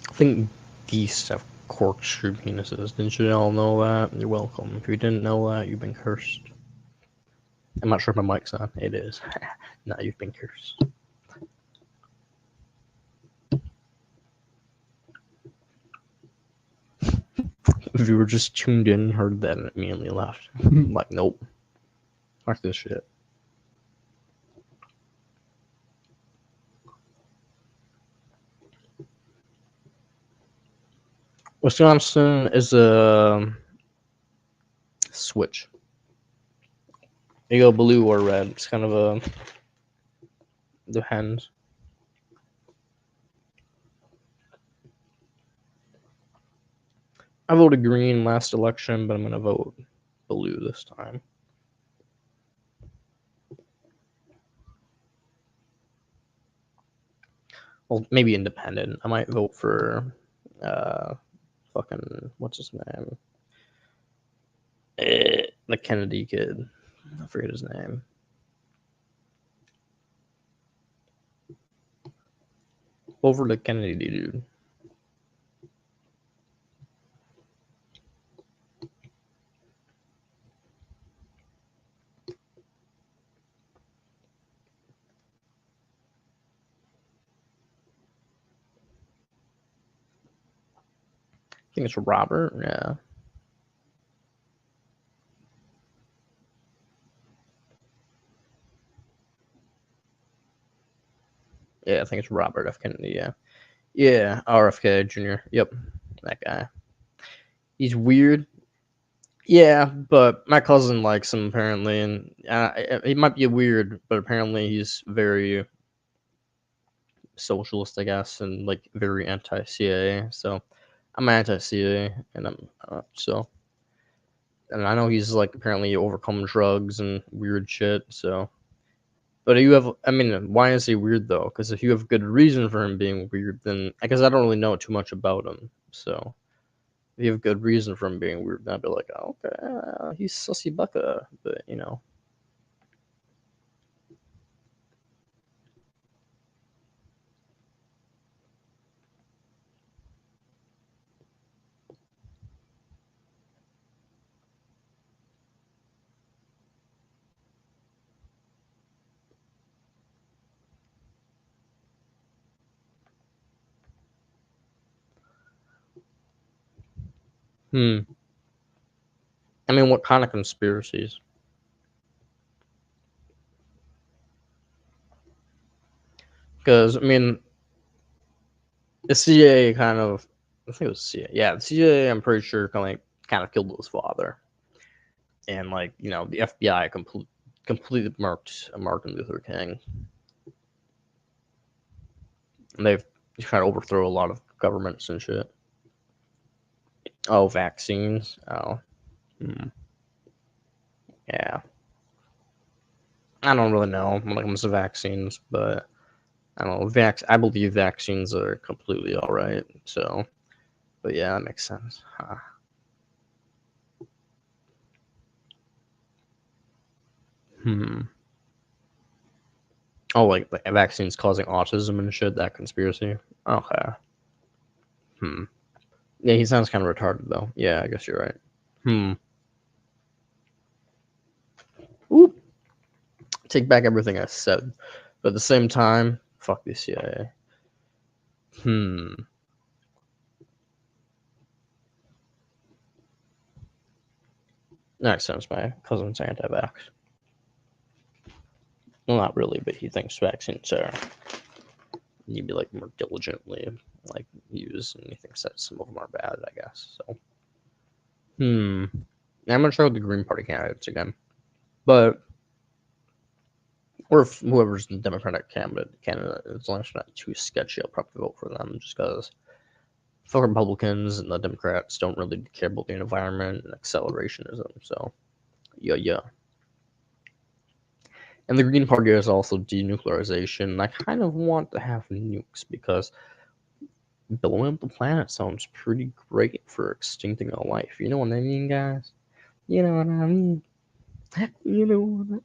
I think geese have corkscrew penises. Didn't you all know that? You're welcome. If you didn't know that, you've been cursed. I'm not sure if my mic's on. It is. Now you've been cursed. viewer just tuned in, heard that, and immediately left. Like, nope. Fuck this shit. Wisconsin is a switch. You go blue or red. It's kind of a depends. I voted green last election, but I'm gonna vote blue this time. Well, maybe independent. I might vote for fucking what's his name? The Kennedy kid. I forget his name. Over the Kennedy dude. I think it's Robert. Yeah. Yeah, I think it's Robert F. Kennedy. Yeah. Yeah, RFK Jr. Yep, that guy. He's weird. Yeah, but my cousin likes him apparently, and he might be weird, but apparently he's very socialist, I guess, and like very anti-CIA. So I'm anti-CIA, and and I know he's like apparently overcome drugs and weird shit. So, but I mean, why is he weird though? Because if you have good reason for him being weird, then I guess I don't really know too much about him. So if you have good reason for him being weird, then I'd be like, oh, okay, he's sussy bucka, but you know. Hmm. I mean, what kind of conspiracies? Because I mean, the CIA kind of, I think it was CIA. Yeah, the CIA. I'm pretty sure kind of killed his father, and like you know, the FBI completely marked Martin Luther King, and they've tried to overthrow a lot of governments and shit. Oh, vaccines. Oh, hmm. Yeah. I don't really know when it comes to vaccines, but I don't know. I believe vaccines are completely all right. So, but yeah, that makes sense. Huh. Hmm. Oh, like vaccines causing autism and shit. That conspiracy. Okay. Hmm. Yeah, he sounds kind of retarded though. Yeah, I guess you're right. Hmm. Ooh. Take back everything I said, but at the same time, fuck the CIA. Hmm. That makes sense. My cousin's anti-vax. Well, not really, but he thinks vaccines are need to be like more diligently like used, and he thinks that some of them are bad. I guess so. Hmm. I'm gonna try with the Green Party candidates again, but or if whoever's the Democratic candidate, as long as it's not too sketchy, I'll probably vote for them just because the Republicans and the Democrats don't really care about the environment and accelerationism. So yeah, yeah. And the Green Party is also denuclearization. I kind of want to have nukes because blowing up the planet sounds pretty great for extincting a life. You know what I mean, guys? You know what I mean? You know what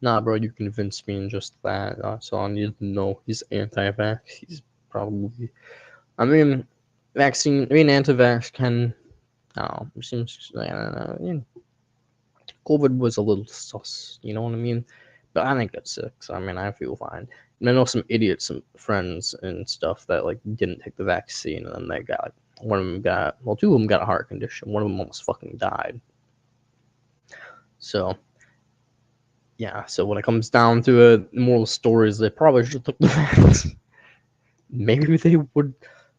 Nah, bro, you convinced me in just that. That's all I need to know. He's anti-vax. He's probably. I mean, vaccine. I mean, anti-vax can. Oh, it seems. I don't know. COVID was a little sus. You know what I mean? But I didn't get sick, so I mean, I feel fine. And I know some idiots, some friends and stuff that like didn't take the vaccine, and then they got like, one of them got, well, two of them got a heart condition. One of them almost fucking died. So yeah. So when it comes down to it, moral stories, they probably should have took the vaccine. Maybe they would.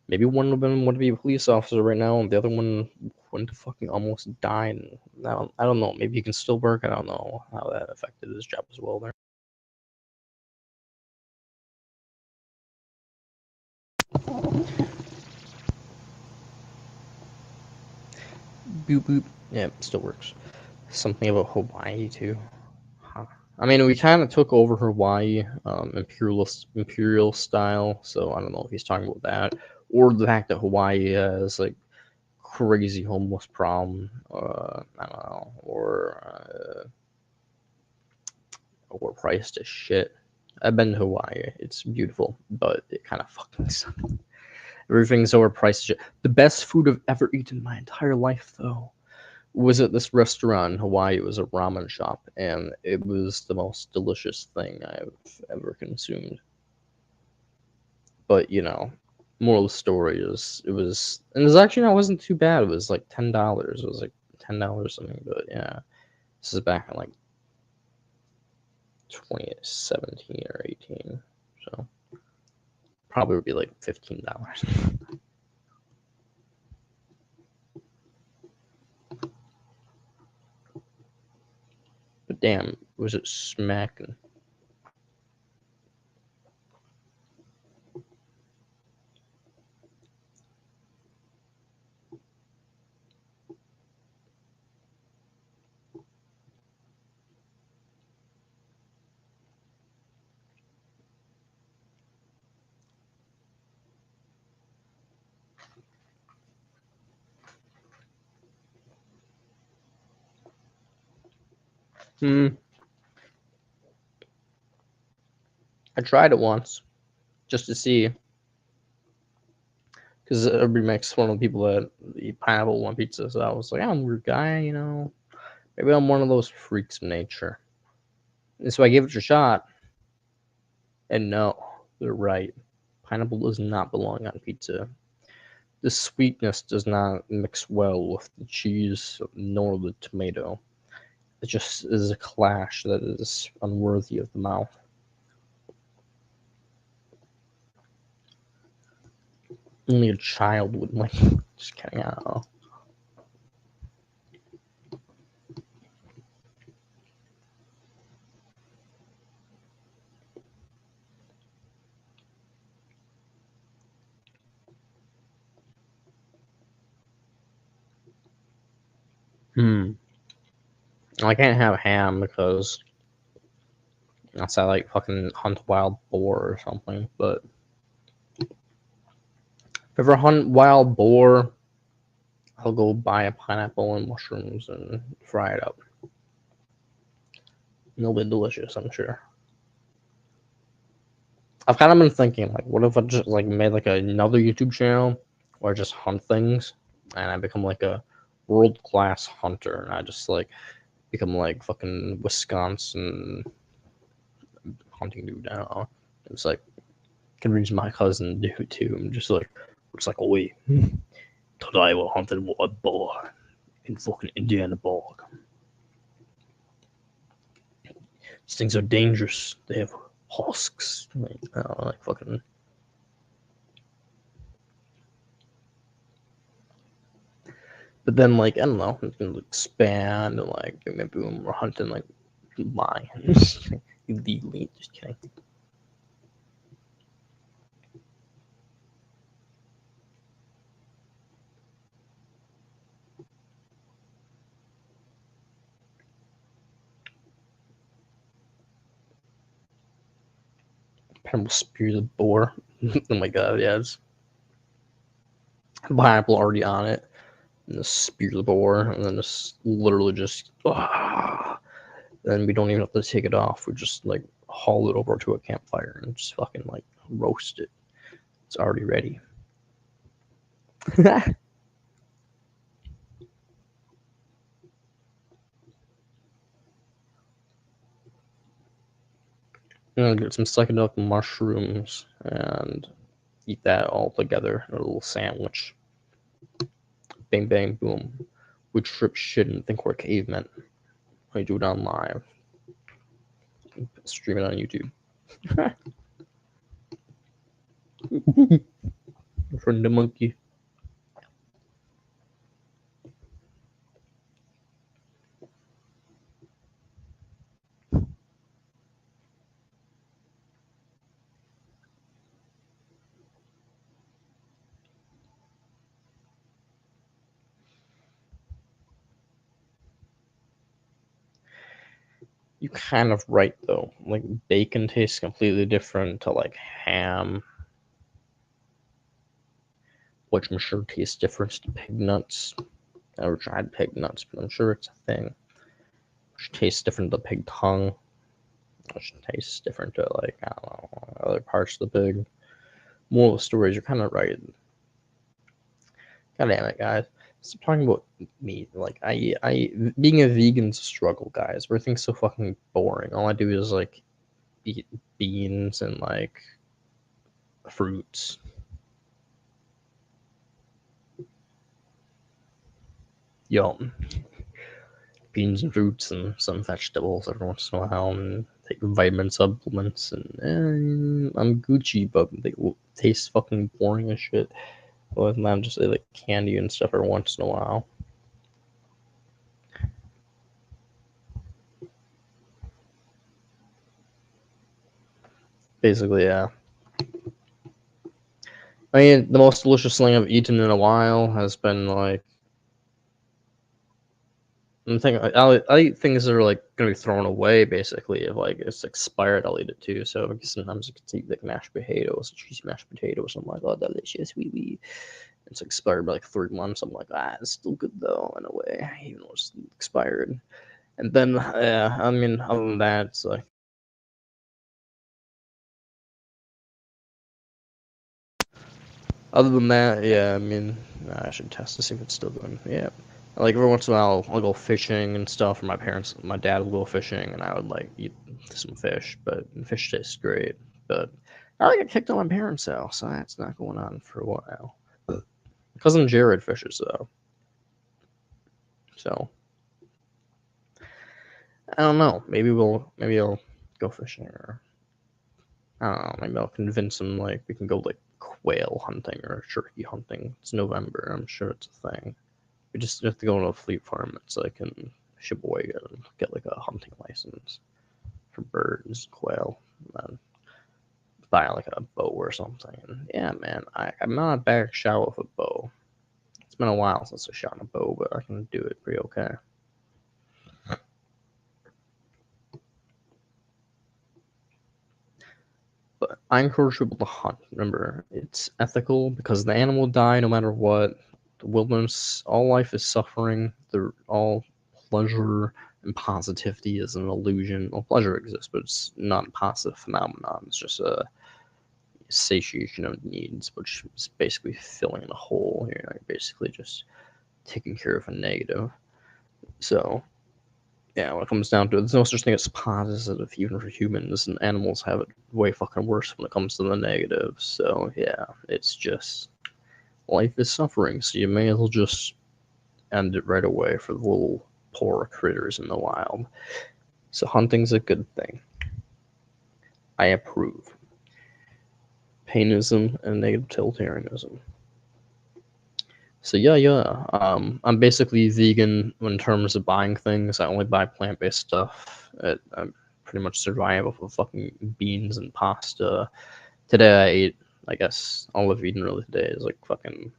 Maybe one of them would be a police officer right now, and the other one wouldn't have fucking almost died. I don't know. Maybe he can still work. I don't know how that affected his job as well there. Boop boop. Yeah, it still works. Something about Hawaii too. Huh. I mean, we kind of took over Hawaii, imperial style. So I don't know if he's talking about that, or the fact that Hawaii has like crazy homeless problem. I don't know, or priced as shit. I've been to Hawaii. It's beautiful, but it kind of fucking sucks. Everything's overpriced. Shit. The best food I've ever eaten in my entire life, though, was at this restaurant in Hawaii. It was a ramen shop, and it was the most delicious thing I've ever consumed. But moral of the story is and it was actually not wasn't too bad. It was like $10. It was like $10 something. But yeah, this is back in like 2017 or 18, so probably would be like $15. But damn, was it smacking? I tried it once just to see, because everybody makes fun of people that eat pineapple on pizza. So I was like, I'm a weird guy, Maybe I'm one of those freaks of nature. And so I gave it a shot, and no, they're right. Pineapple does not belong on pizza. The sweetness does not mix well with the cheese nor the tomato. It just is a clash that is unworthy of the mouth. Only a child would like. Just kidding. I don't know. I can't have ham because that's I like fucking hunt wild boar or something. But if I ever hunt wild boar, I'll go buy a pineapple and mushrooms and fry it up. It'll be delicious, I'm sure. I've kind of been thinking, like, what if I just like made like another YouTube channel where I just hunt things and I become like a world class hunter and I just like become like fucking Wisconsin hunting dude now. It's like convince my cousin to do it too. I'm just like, it's like, oh wait, today we're hunting a boar in fucking Indiana bog. These things are dangerous. They have husks. Like, I don't know, like fucking. But then, like, I don't know, it's gonna expand and like maybe when we're hunting like lions illegally. Just kidding. Pen will spear the boar. Oh my god, yeah, it's pineapple already on it. And just spear the boar, and then just literally just Then we don't even have to take it off. We just like haul it over to a campfire and just fucking like roast it. It's already ready. Get some psychedelic mushrooms and eat that all together in a little sandwich. Bang, bang, boom. We trip shit and think we're cavemen. We do it on live. Stream it on YouTube. From the monkey. You kind of right though. Like bacon tastes completely different to like ham, which I'm sure tastes different to pig nuts. I never tried pig nuts, but I'm sure it's a thing. Which tastes different to pig tongue. Which tastes different to like I don't know other parts of the pig. Moral of the story is you're kind of right. God damn it, guys. Stop talking about meat. Like I being a vegan's a struggle, guys. Everything's so fucking boring. All I do is like eat beans and like fruits. Yo, beans and fruits and some vegetables every once in a while, and take vitamin supplements, and I'm Gucci, but they taste fucking boring as shit. Other than that, I'm just like candy and stuff every once in a while. Basically, yeah. I mean, the most delicious thing I've eaten in a while has been like. I eat things that are like gonna be thrown away. Basically, if like it's expired, I'll eat it too. So sometimes I can eat like mashed potatoes, cheesy mashed potatoes. I'm like, oh, delicious, wee. It's expired by like 3 months. I'm like, it's still good though in a way, even though it's expired. And then, yeah, I mean, other than that, it's like. Other than that, yeah, I mean, I should test to see if it's still going. Yeah, like every once in a while, I'll go fishing and stuff. Or my dad will go fishing, and I would like eat some fish. But fish tastes great. But I like get kicked out of my parents' house, so that's not going on for a while. My cousin Jared fishes though, so I don't know. Maybe I'll go fishing, or I don't know. Maybe I'll convince him like we can go like quail hunting or turkey hunting. It's November. I'm sure it's a thing. We just have to go to a fleet farm. It's like in Sheboygan and get like a hunting license for birds, quail, and then buy like a bow or something. And yeah, man, I'm not a bad shot with a bow. It's been a while since I shot a bow, but I can do it pretty okay. But I encourage people to hunt. Remember, it's ethical because the animal will die no matter what. The wilderness, all life is suffering. All pleasure and positivity is an illusion. Well, pleasure exists, but it's not a positive phenomenon. It's just a satiation of needs, which is basically filling in a hole. You're basically just taking care of a negative. So yeah, when it comes down to it, there's no such thing as positive even for humans, and animals have it way fucking worse when it comes to the negative. So yeah, it's just life is suffering, so you may as well just end it right away for the little poor critters in the wild. So hunting's a good thing. I approve. Painism and negative totalitarianism. So yeah. I'm basically vegan in terms of buying things. I only buy plant-based stuff. I pretty much survive off of fucking beans and pasta. Today I ate, I guess, all I've eaten really today is like fucking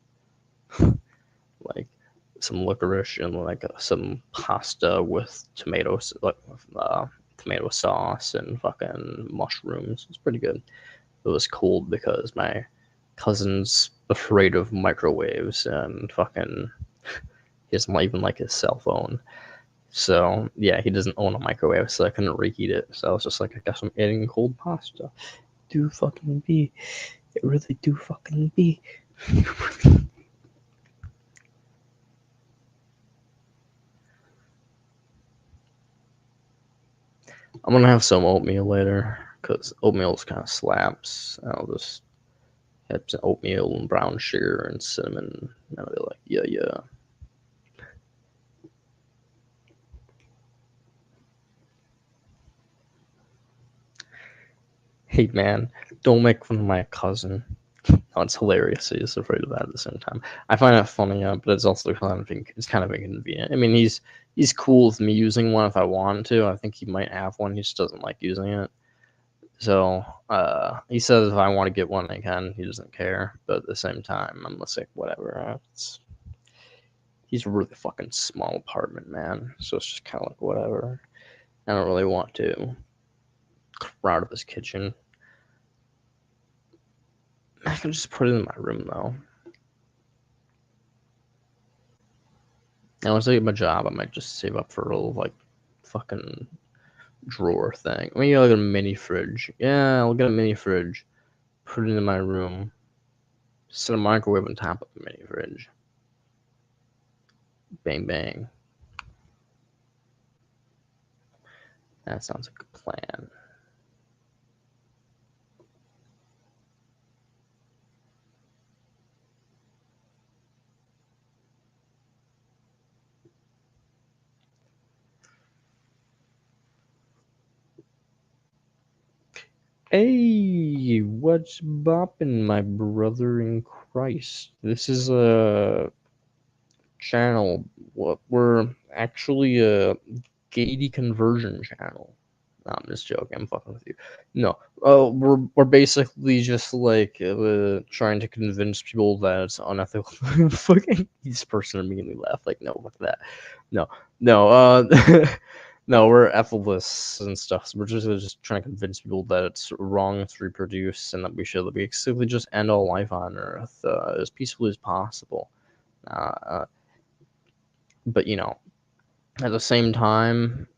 like some licorice and like some pasta with tomatoes, like tomato sauce and fucking mushrooms. It's pretty good. It was cold because my cousin's afraid of microwaves and fucking he doesn't even like his cell phone. So yeah, he doesn't own a microwave, so I couldn't reheat it. So I was just like, I guess I'm eating cold pasta. Do fucking be. It really do fucking be. I'm gonna have some oatmeal later, because oatmeal kind of slaps. I'll just have some oatmeal and brown sugar and cinnamon, and I'll be like, yeah, yeah. Hey man, don't make fun of my cousin. Oh, it's hilarious. He's afraid of that at the same time. I find it funny, but it's also kind of inconvenient. I mean, he's cool with me using one if I want to. I think he might have one. He just doesn't like using it. So he says if I want to get one, I can. He doesn't care. But at the same time, I'm just like, whatever. He's a really fucking small apartment, man. So it's just kind of like, whatever. I don't really want to crowd of his kitchen. I can just put it in my room, though. And once I get my job, I might just save up for a little, like, fucking drawer thing. I mean, I'll get a mini fridge. Yeah, I'll get a mini fridge. Put it in my room. Set a microwave on top of the mini fridge. Bang, bang. That sounds like a plan. Hey, what's boppin', my brother in Christ? This is a channel. What we're actually a gay conversion channel. No, I'm just joking. I'm fucking with you. No, we're basically just like trying to convince people that it's unethical. Fucking this person immediately laughed like, no, fuck that. No, no, no, we're ethilists and stuff. So we're just trying to convince people that it's wrong to reproduce and that we should basically just end all life on Earth as peacefully as possible. But you know, at the same time,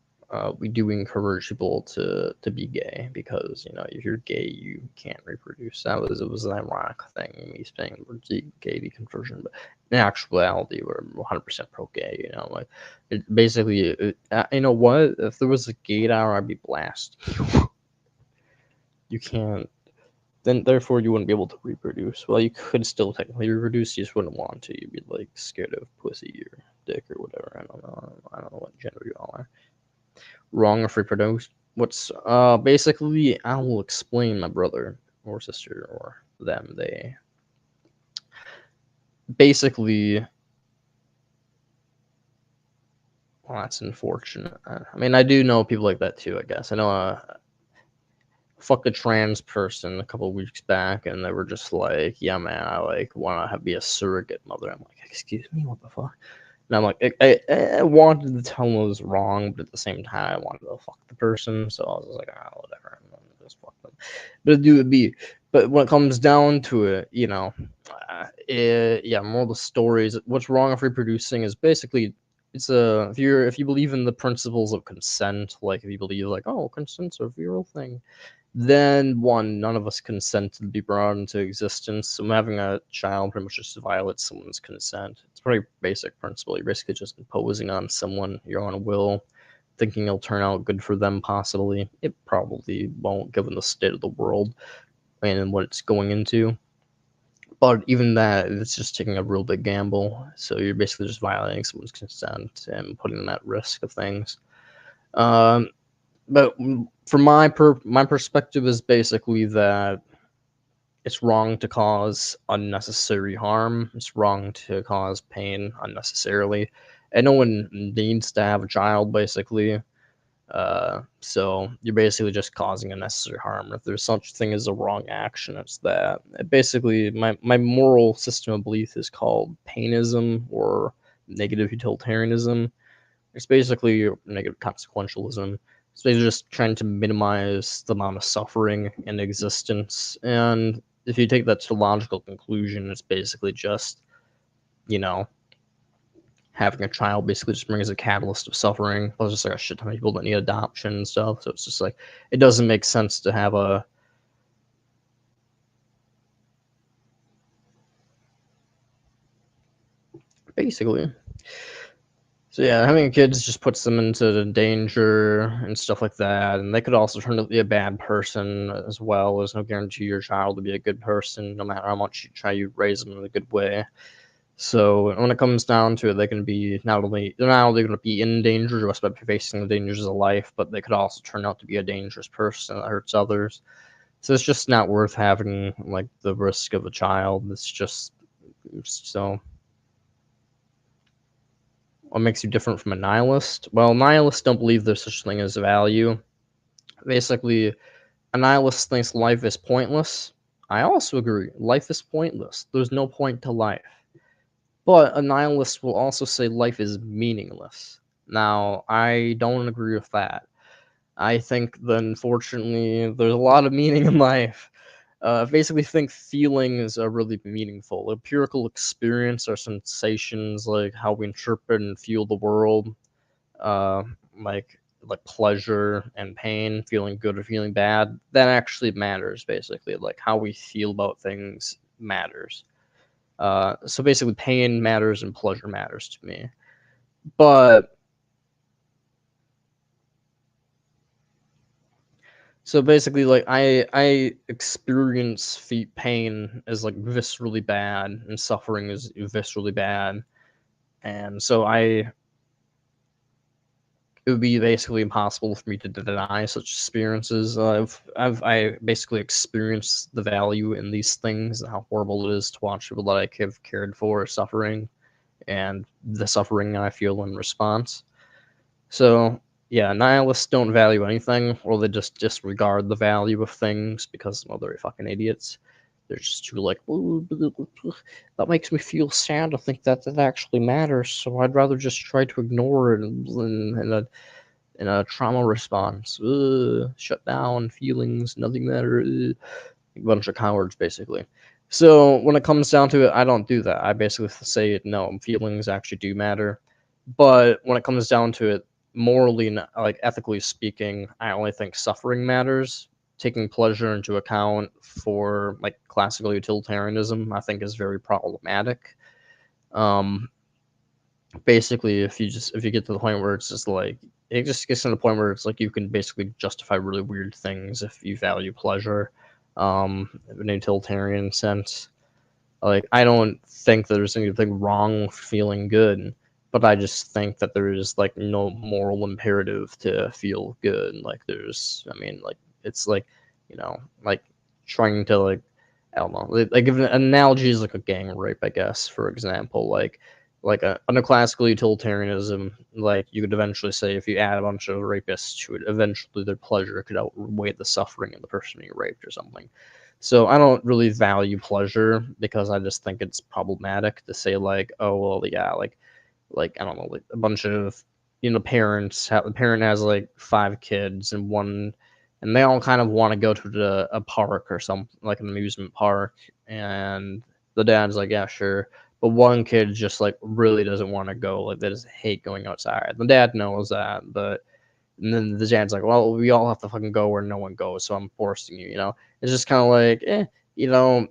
we do encourage people to be gay because you know if you're gay, you can't reproduce. It was an ironic thing me saying we're gay deconversion, but in actuality, we're 100% pro gay. You know, like it basically, you know what? If there was a gay hour, I'd be blasted. You can't. Then therefore you wouldn't be able to reproduce. Well, you could still technically reproduce, you just wouldn't want to. You'd be like scared of pussy or dick or whatever. I don't know. I don't know what gender you all are. Wrong of reproduce. What's basically I will explain my brother or sister or them. They basically well, that's unfortunate. I mean, I do know people like that too. I guess I know fucked a trans person a couple of weeks back, and they were just like, "Yeah, man, I like want to be a surrogate mother." I'm like, "Excuse me, what the fuck?" And I'm like, I wanted to tell them it was wrong, but at the same time, I wanted to fuck the person, so I was just like, whatever, just fuck them. But it would be, but when it comes down to it, you know, yeah, more of the stories. What's wrong with reproducing is basically it's a if you believe in the principles of consent, like if you believe like consent's a real thing, then one, none of us consent to be brought into existence. So having a child pretty much just violates someone's consent. It's a pretty basic principle. You're basically just imposing on someone your own will, thinking it'll turn out good for them possibly. It probably won't given the state of the world and what it's going into. But even that, it's just taking a real big gamble. So you're basically just violating someone's consent and putting them at risk of things. Um, but from my perspective is basically that it's wrong to cause unnecessary harm. It's wrong to cause pain unnecessarily, and no one needs to have a child basically. So you're basically just causing unnecessary harm. If there's such thing as a wrong action, it's that. Basically, my moral system of belief is called painism or negative utilitarianism. It's basically negative consequentialism. So they're just trying to minimize the amount of suffering in existence. And if you take that to a logical conclusion, it's basically just, you know, having a child basically just brings a catalyst of suffering. Plus, just like a shit ton of people that need adoption and stuff. So it's just like it doesn't make sense to have a basically. So yeah, having kids just puts them into danger and stuff like that, and they could also turn out to be a bad person as well. There's no guarantee your child will be a good person, no matter how much you try to raise them in a good way. So when it comes down to it, they can be they're not only going to be in danger just by facing the dangers of life, but they could also turn out to be a dangerous person that hurts others. So it's just not worth having like the risk of a child. It's just so. What makes you different from a nihilist? Well, nihilists don't believe there's such a thing as value. Basically, a nihilist thinks life is pointless. I also agree. Life is pointless. There's no point to life. But a nihilist will also say life is meaningless. Now, I don't agree with that. I think that unfortunately there's a lot of meaning in life. I basically think feelings are really meaningful. Empirical experience are sensations, like how we interpret and feel the world, uh, like like pleasure and pain, feeling good or feeling bad. That actually matters. Basically, like how we feel about things matters. So basically, pain matters and pleasure matters to me. But so basically, like I experience pain as like viscerally bad, and suffering is viscerally bad, and so it would be basically impossible for me to deny such experiences. I basically experienced the value in these things and how horrible it is to watch people that I have cared for suffering, and the suffering I feel in response. So, yeah, nihilists don't value anything, or they just disregard the value of things because, well, they're fucking idiots. They're just too like, "Ooh, that makes me feel sad to think that that actually matters, so I'd rather just try to ignore it in a trauma response. Shut down feelings, nothing matters. A bunch of cowards, basically. So when it comes down to it, I don't do that. I basically say no, feelings actually do matter. But when it comes down to it, morally, like ethically speaking, I only think suffering matters. Taking pleasure into account for like classical utilitarianism, I think is very problematic. Um, Basically, if you get to the point where it's just like it just gets to the point where it's like you can basically justify really weird things if you value pleasure, in a utilitarian sense. Like I don't think there's anything wrong with feeling good, but I just think that there is like no moral imperative to feel good. Like there's, I mean, like it's like, like trying to like, I don't know, like if an analogy is like a gang rape, I guess, for example, under classical utilitarianism, like you could eventually say if you add a bunch of rapists to it, eventually their pleasure could outweigh the suffering of the person being raped or something. So I don't really value pleasure because I just think it's problematic to say like, oh well, yeah, like I don't know, like a bunch of parents have the parent has like 5 kids and they all kind of want to go to a park or something like an amusement park, and the dad's like, yeah, sure, but one kid just like really doesn't want to go, like they just hate going outside. The dad knows that, but and then the dad's like, well, we all have to fucking go where no one goes, so I'm forcing you, It's just kind of like, you know,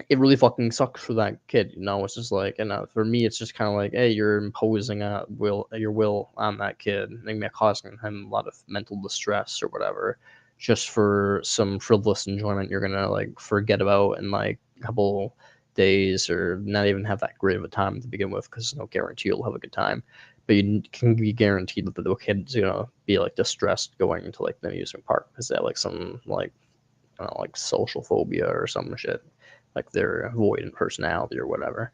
it really fucking sucks for that kid, It's just like, for me, it's just kind of like, hey, you're imposing your will on that kid, maybe causing him a lot of mental distress or whatever, just for some frivolous enjoyment you're gonna like forget about in like a couple days or not even have that great of a time to begin with, because no guarantee you'll have a good time. But you can be guaranteed that the kid's gonna be like distressed going to like the amusement park because they have like some like I don't know, like social phobia or some shit, like they're avoidant personality or whatever.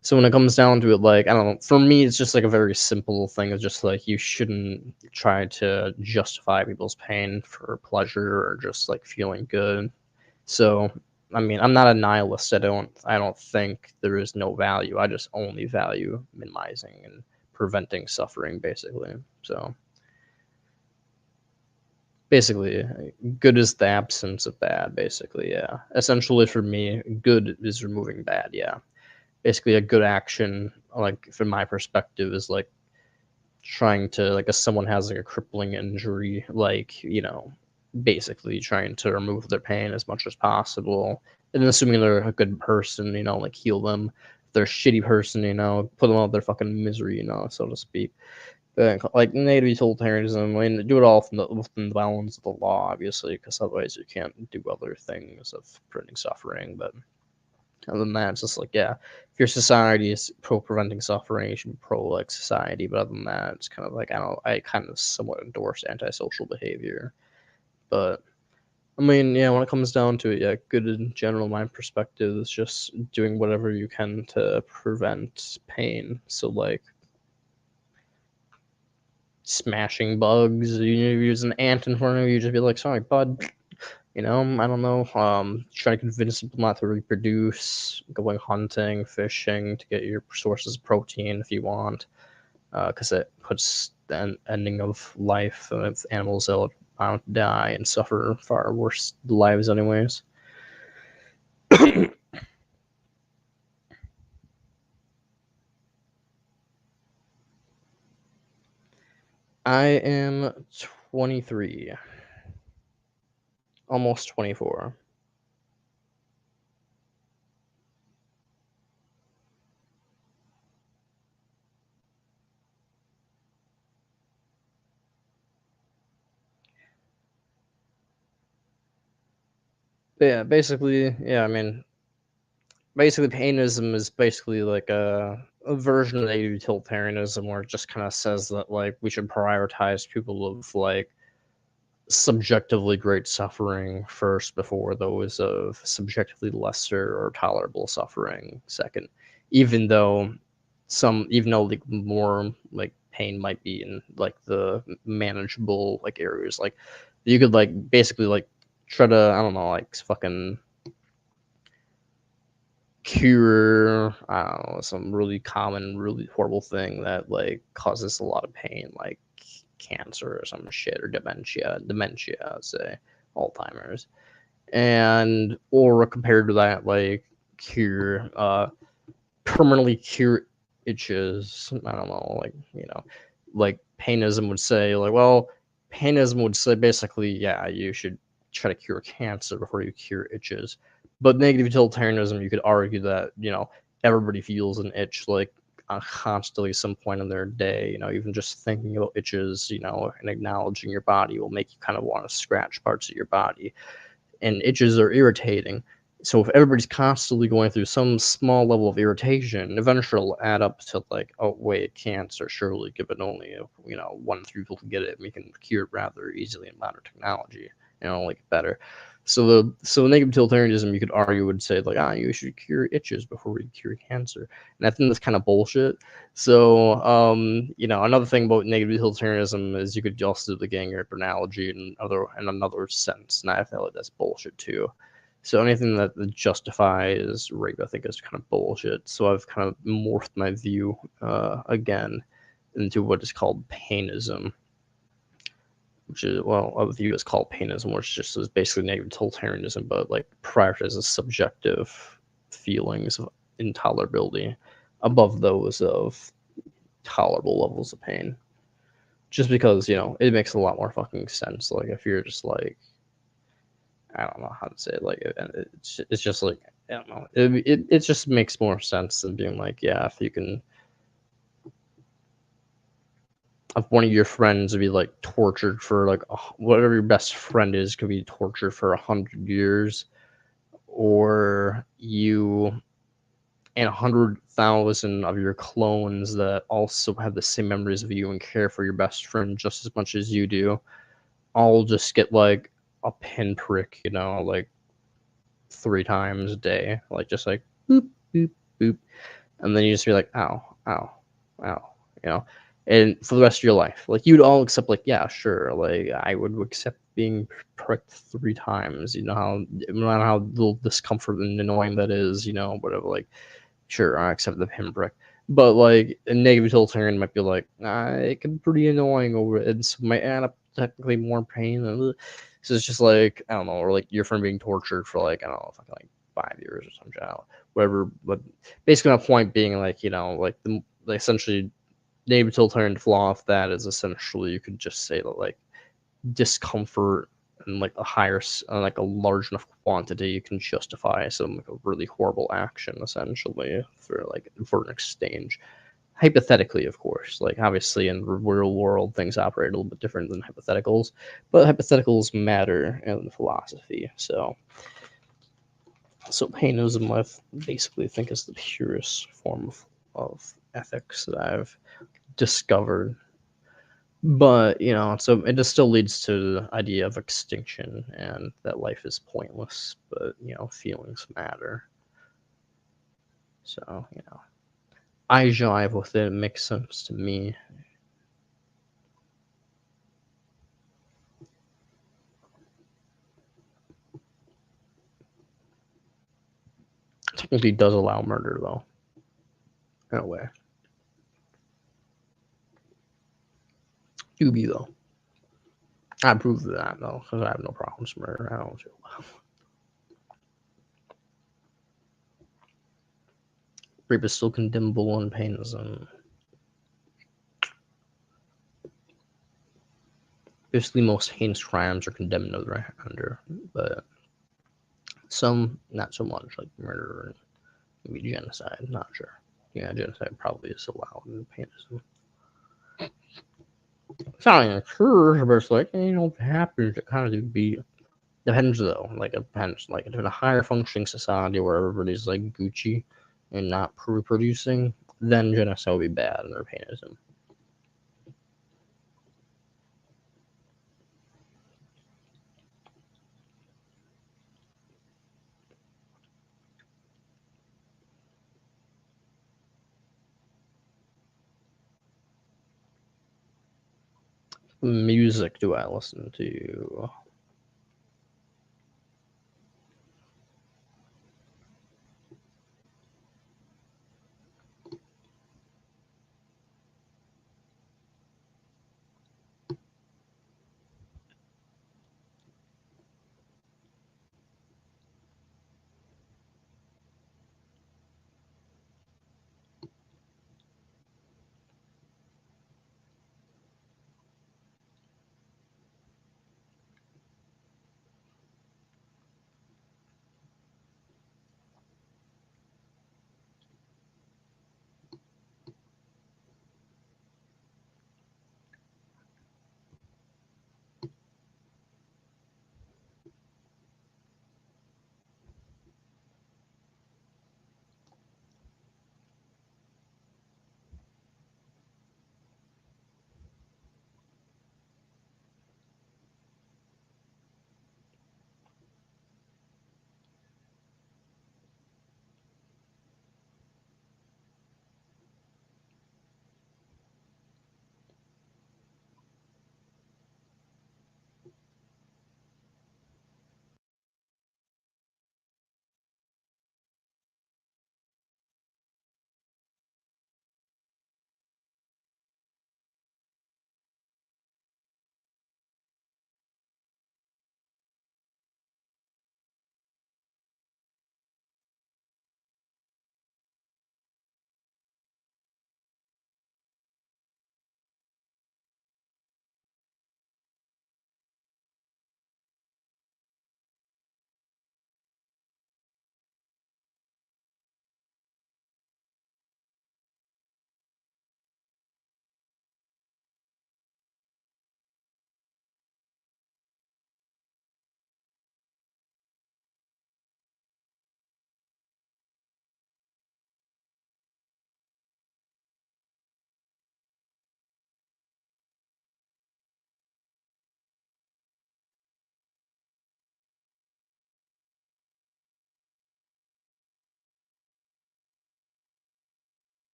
So when it comes down to it, like I don't know, for me, it's just like a very simple thing. It's just like you shouldn't try to justify people's pain for pleasure or just like feeling good. So I mean, I'm not a nihilist. I don't think there is no value. I just only value minimizing and preventing suffering, basically. So basically, good is the absence of bad, basically, yeah. Essentially, for me, good is removing bad, yeah. basically a good action, like from my perspective, is like trying to, like, if someone has like a crippling injury, like, basically trying to remove their pain as much as possible, and assuming they're a good person, like heal them. If they're a shitty person, put them out of their fucking misery, so to speak. But like native utilitarianism, I mean, do it all within the bounds of the law, obviously, because otherwise you can't do other things of preventing suffering. But other than that, it's just like, yeah, if your society is pro preventing suffering, you should be pro like society. But other than that, it's kind of like, I kind of somewhat endorse antisocial behavior. But I mean, yeah, when it comes down to it, yeah, good in general, my perspective is just doing whatever you can to prevent pain. So like smashing bugs, use an ant in front of you, just be like, sorry, bud. I don't know. Trying to convince people not to reproduce, going hunting, fishing to get your sources of protein if you want, because it puts the ending of life of animals that will bound to die and suffer far worse lives, anyways. I am 23, almost 24. But yeah, basically, yeah, I mean, basically painism is basically like a version of utilitarianism where it just kind of says that like we should prioritize people of like subjectively great suffering first before those of subjectively lesser or tolerable suffering second, even though like more like pain might be in like the manageable like areas, like you could like basically like try to, I don't know, like fucking cure, I don't know, some really common, really horrible thing that like causes a lot of pain, like cancer or some shit, or dementia, I'd say, Alzheimer's, and or compared to that, like cure, permanently cure itches. I don't know, like like painism would say, like, well, painism would say basically, yeah, you should try to cure cancer before you cure itches. But negative utilitarianism, you could argue that everybody feels an itch like constantly at some point in their day. Even just thinking about itches, and acknowledging your body will make you kind of want to scratch parts of your body, and itches are irritating. So if everybody's constantly going through some small level of irritation, eventually it'll add up to like, oh wait, cancer, surely given only 1 in 3 people can get it, and we can cure it rather easily in modern technology, like better. So negative utilitarianism, you could argue, would say like, you should cure itches before we cure cancer, and I think that's kind of bullshit. So another thing about negative utilitarianism is you could also do the gang rape analogy in another sense, and I feel like that's bullshit too. So anything that justifies rape, I think, is kind of bullshit. So I've kind of morphed my view again into what is called painism, which is, well, a view is called painism, which just is basically negative utilitarianism, but like prioritizes subjective feelings of intolerability above those of tolerable levels of pain. Just because it makes a lot more fucking sense. Like if you're just like, I don't know how to say it. Like it's just like, I don't know. It just makes more sense than being like, yeah, if you can, if one of your friends would be like tortured for like whatever your best friend is could be tortured for 100 years, or you and 100,000 of your clones that also have the same memories of you and care for your best friend just as much as you do, all just get like a pinprick, like 3 times a day, like just like boop boop boop, and then you just be like, ow, ow, ow, you know, and for the rest of your life, like you'd all accept, like, yeah, sure, like I would accept being pricked 3 times, no matter how little discomfort and annoying that is, whatever, like, sure, I accept the pinprick. But like a negative utilitarian might be like, it can be pretty annoying over it, and so it might add up technically more pain. So it's just like, I don't know, or like your friend being tortured for like, I don't know, fucking like 5 years or some shit. whatever. But basically, my point being, like, like essentially, the utilitarian flaw of that is essentially you could just say that, like, discomfort and like like a large enough quantity, you can justify some like a really horrible action essentially for an exchange. Hypothetically, of course, like obviously in the real world things operate a little bit different than hypotheticals, but hypotheticals matter in philosophy. So painism, I basically think, is the purest form of ethics that I've discovered. But so it just still leads to the idea of extinction and that life is pointless, but feelings matter. So I jive with it. It makes sense to me. Technically does allow murder though, in a way. Do be though. I approve of that though, because I have no problems with murder. I don't feel well. Rape is still condemnable in painism. Basically, most heinous crimes are condemned under, but some not so much, like murder and maybe genocide. Not sure. Yeah, genocide probably is allowed in painism. It's not like occurs, but it's like, if it happens, it kind of depends though. Like it depends. Like if in a higher functioning society where everybody's like Gucci and not reproducing, then genocide would be bad in their painism. Music do I listen to?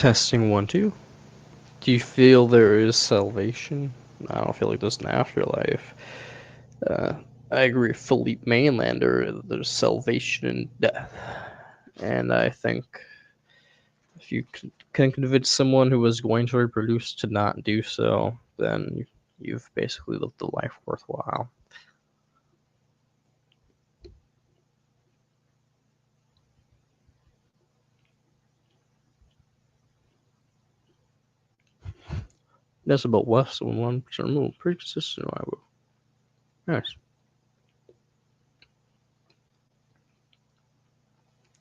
Testing 1, 2. Do you feel there is salvation? I don't feel like there's an afterlife. I agree with Philippe Mainlander. There's salvation in death. And I think if you can convince someone who is going to reproduce to not do so, then you've basically lived a life worthwhile. That's about less than 1% removal. Pretty consistent, I will. Nice.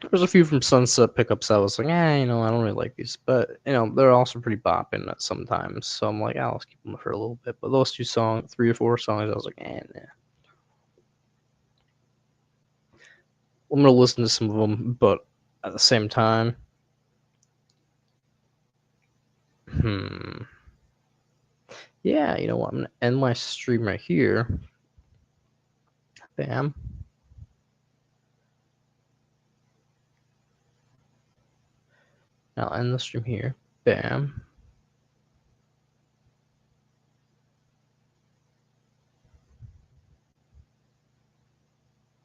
There's a few from Sunset Pickups I was like, I don't really like these. But, they're also pretty bopping at sometimes. So I'm like, let's keep them for a little bit. But those 3 or 4 songs, I was like, nah. I'm going to listen to some of them, but at the same time, yeah, you know what? I'm going to end my stream right here. Bam. I'll end the stream here. Bam.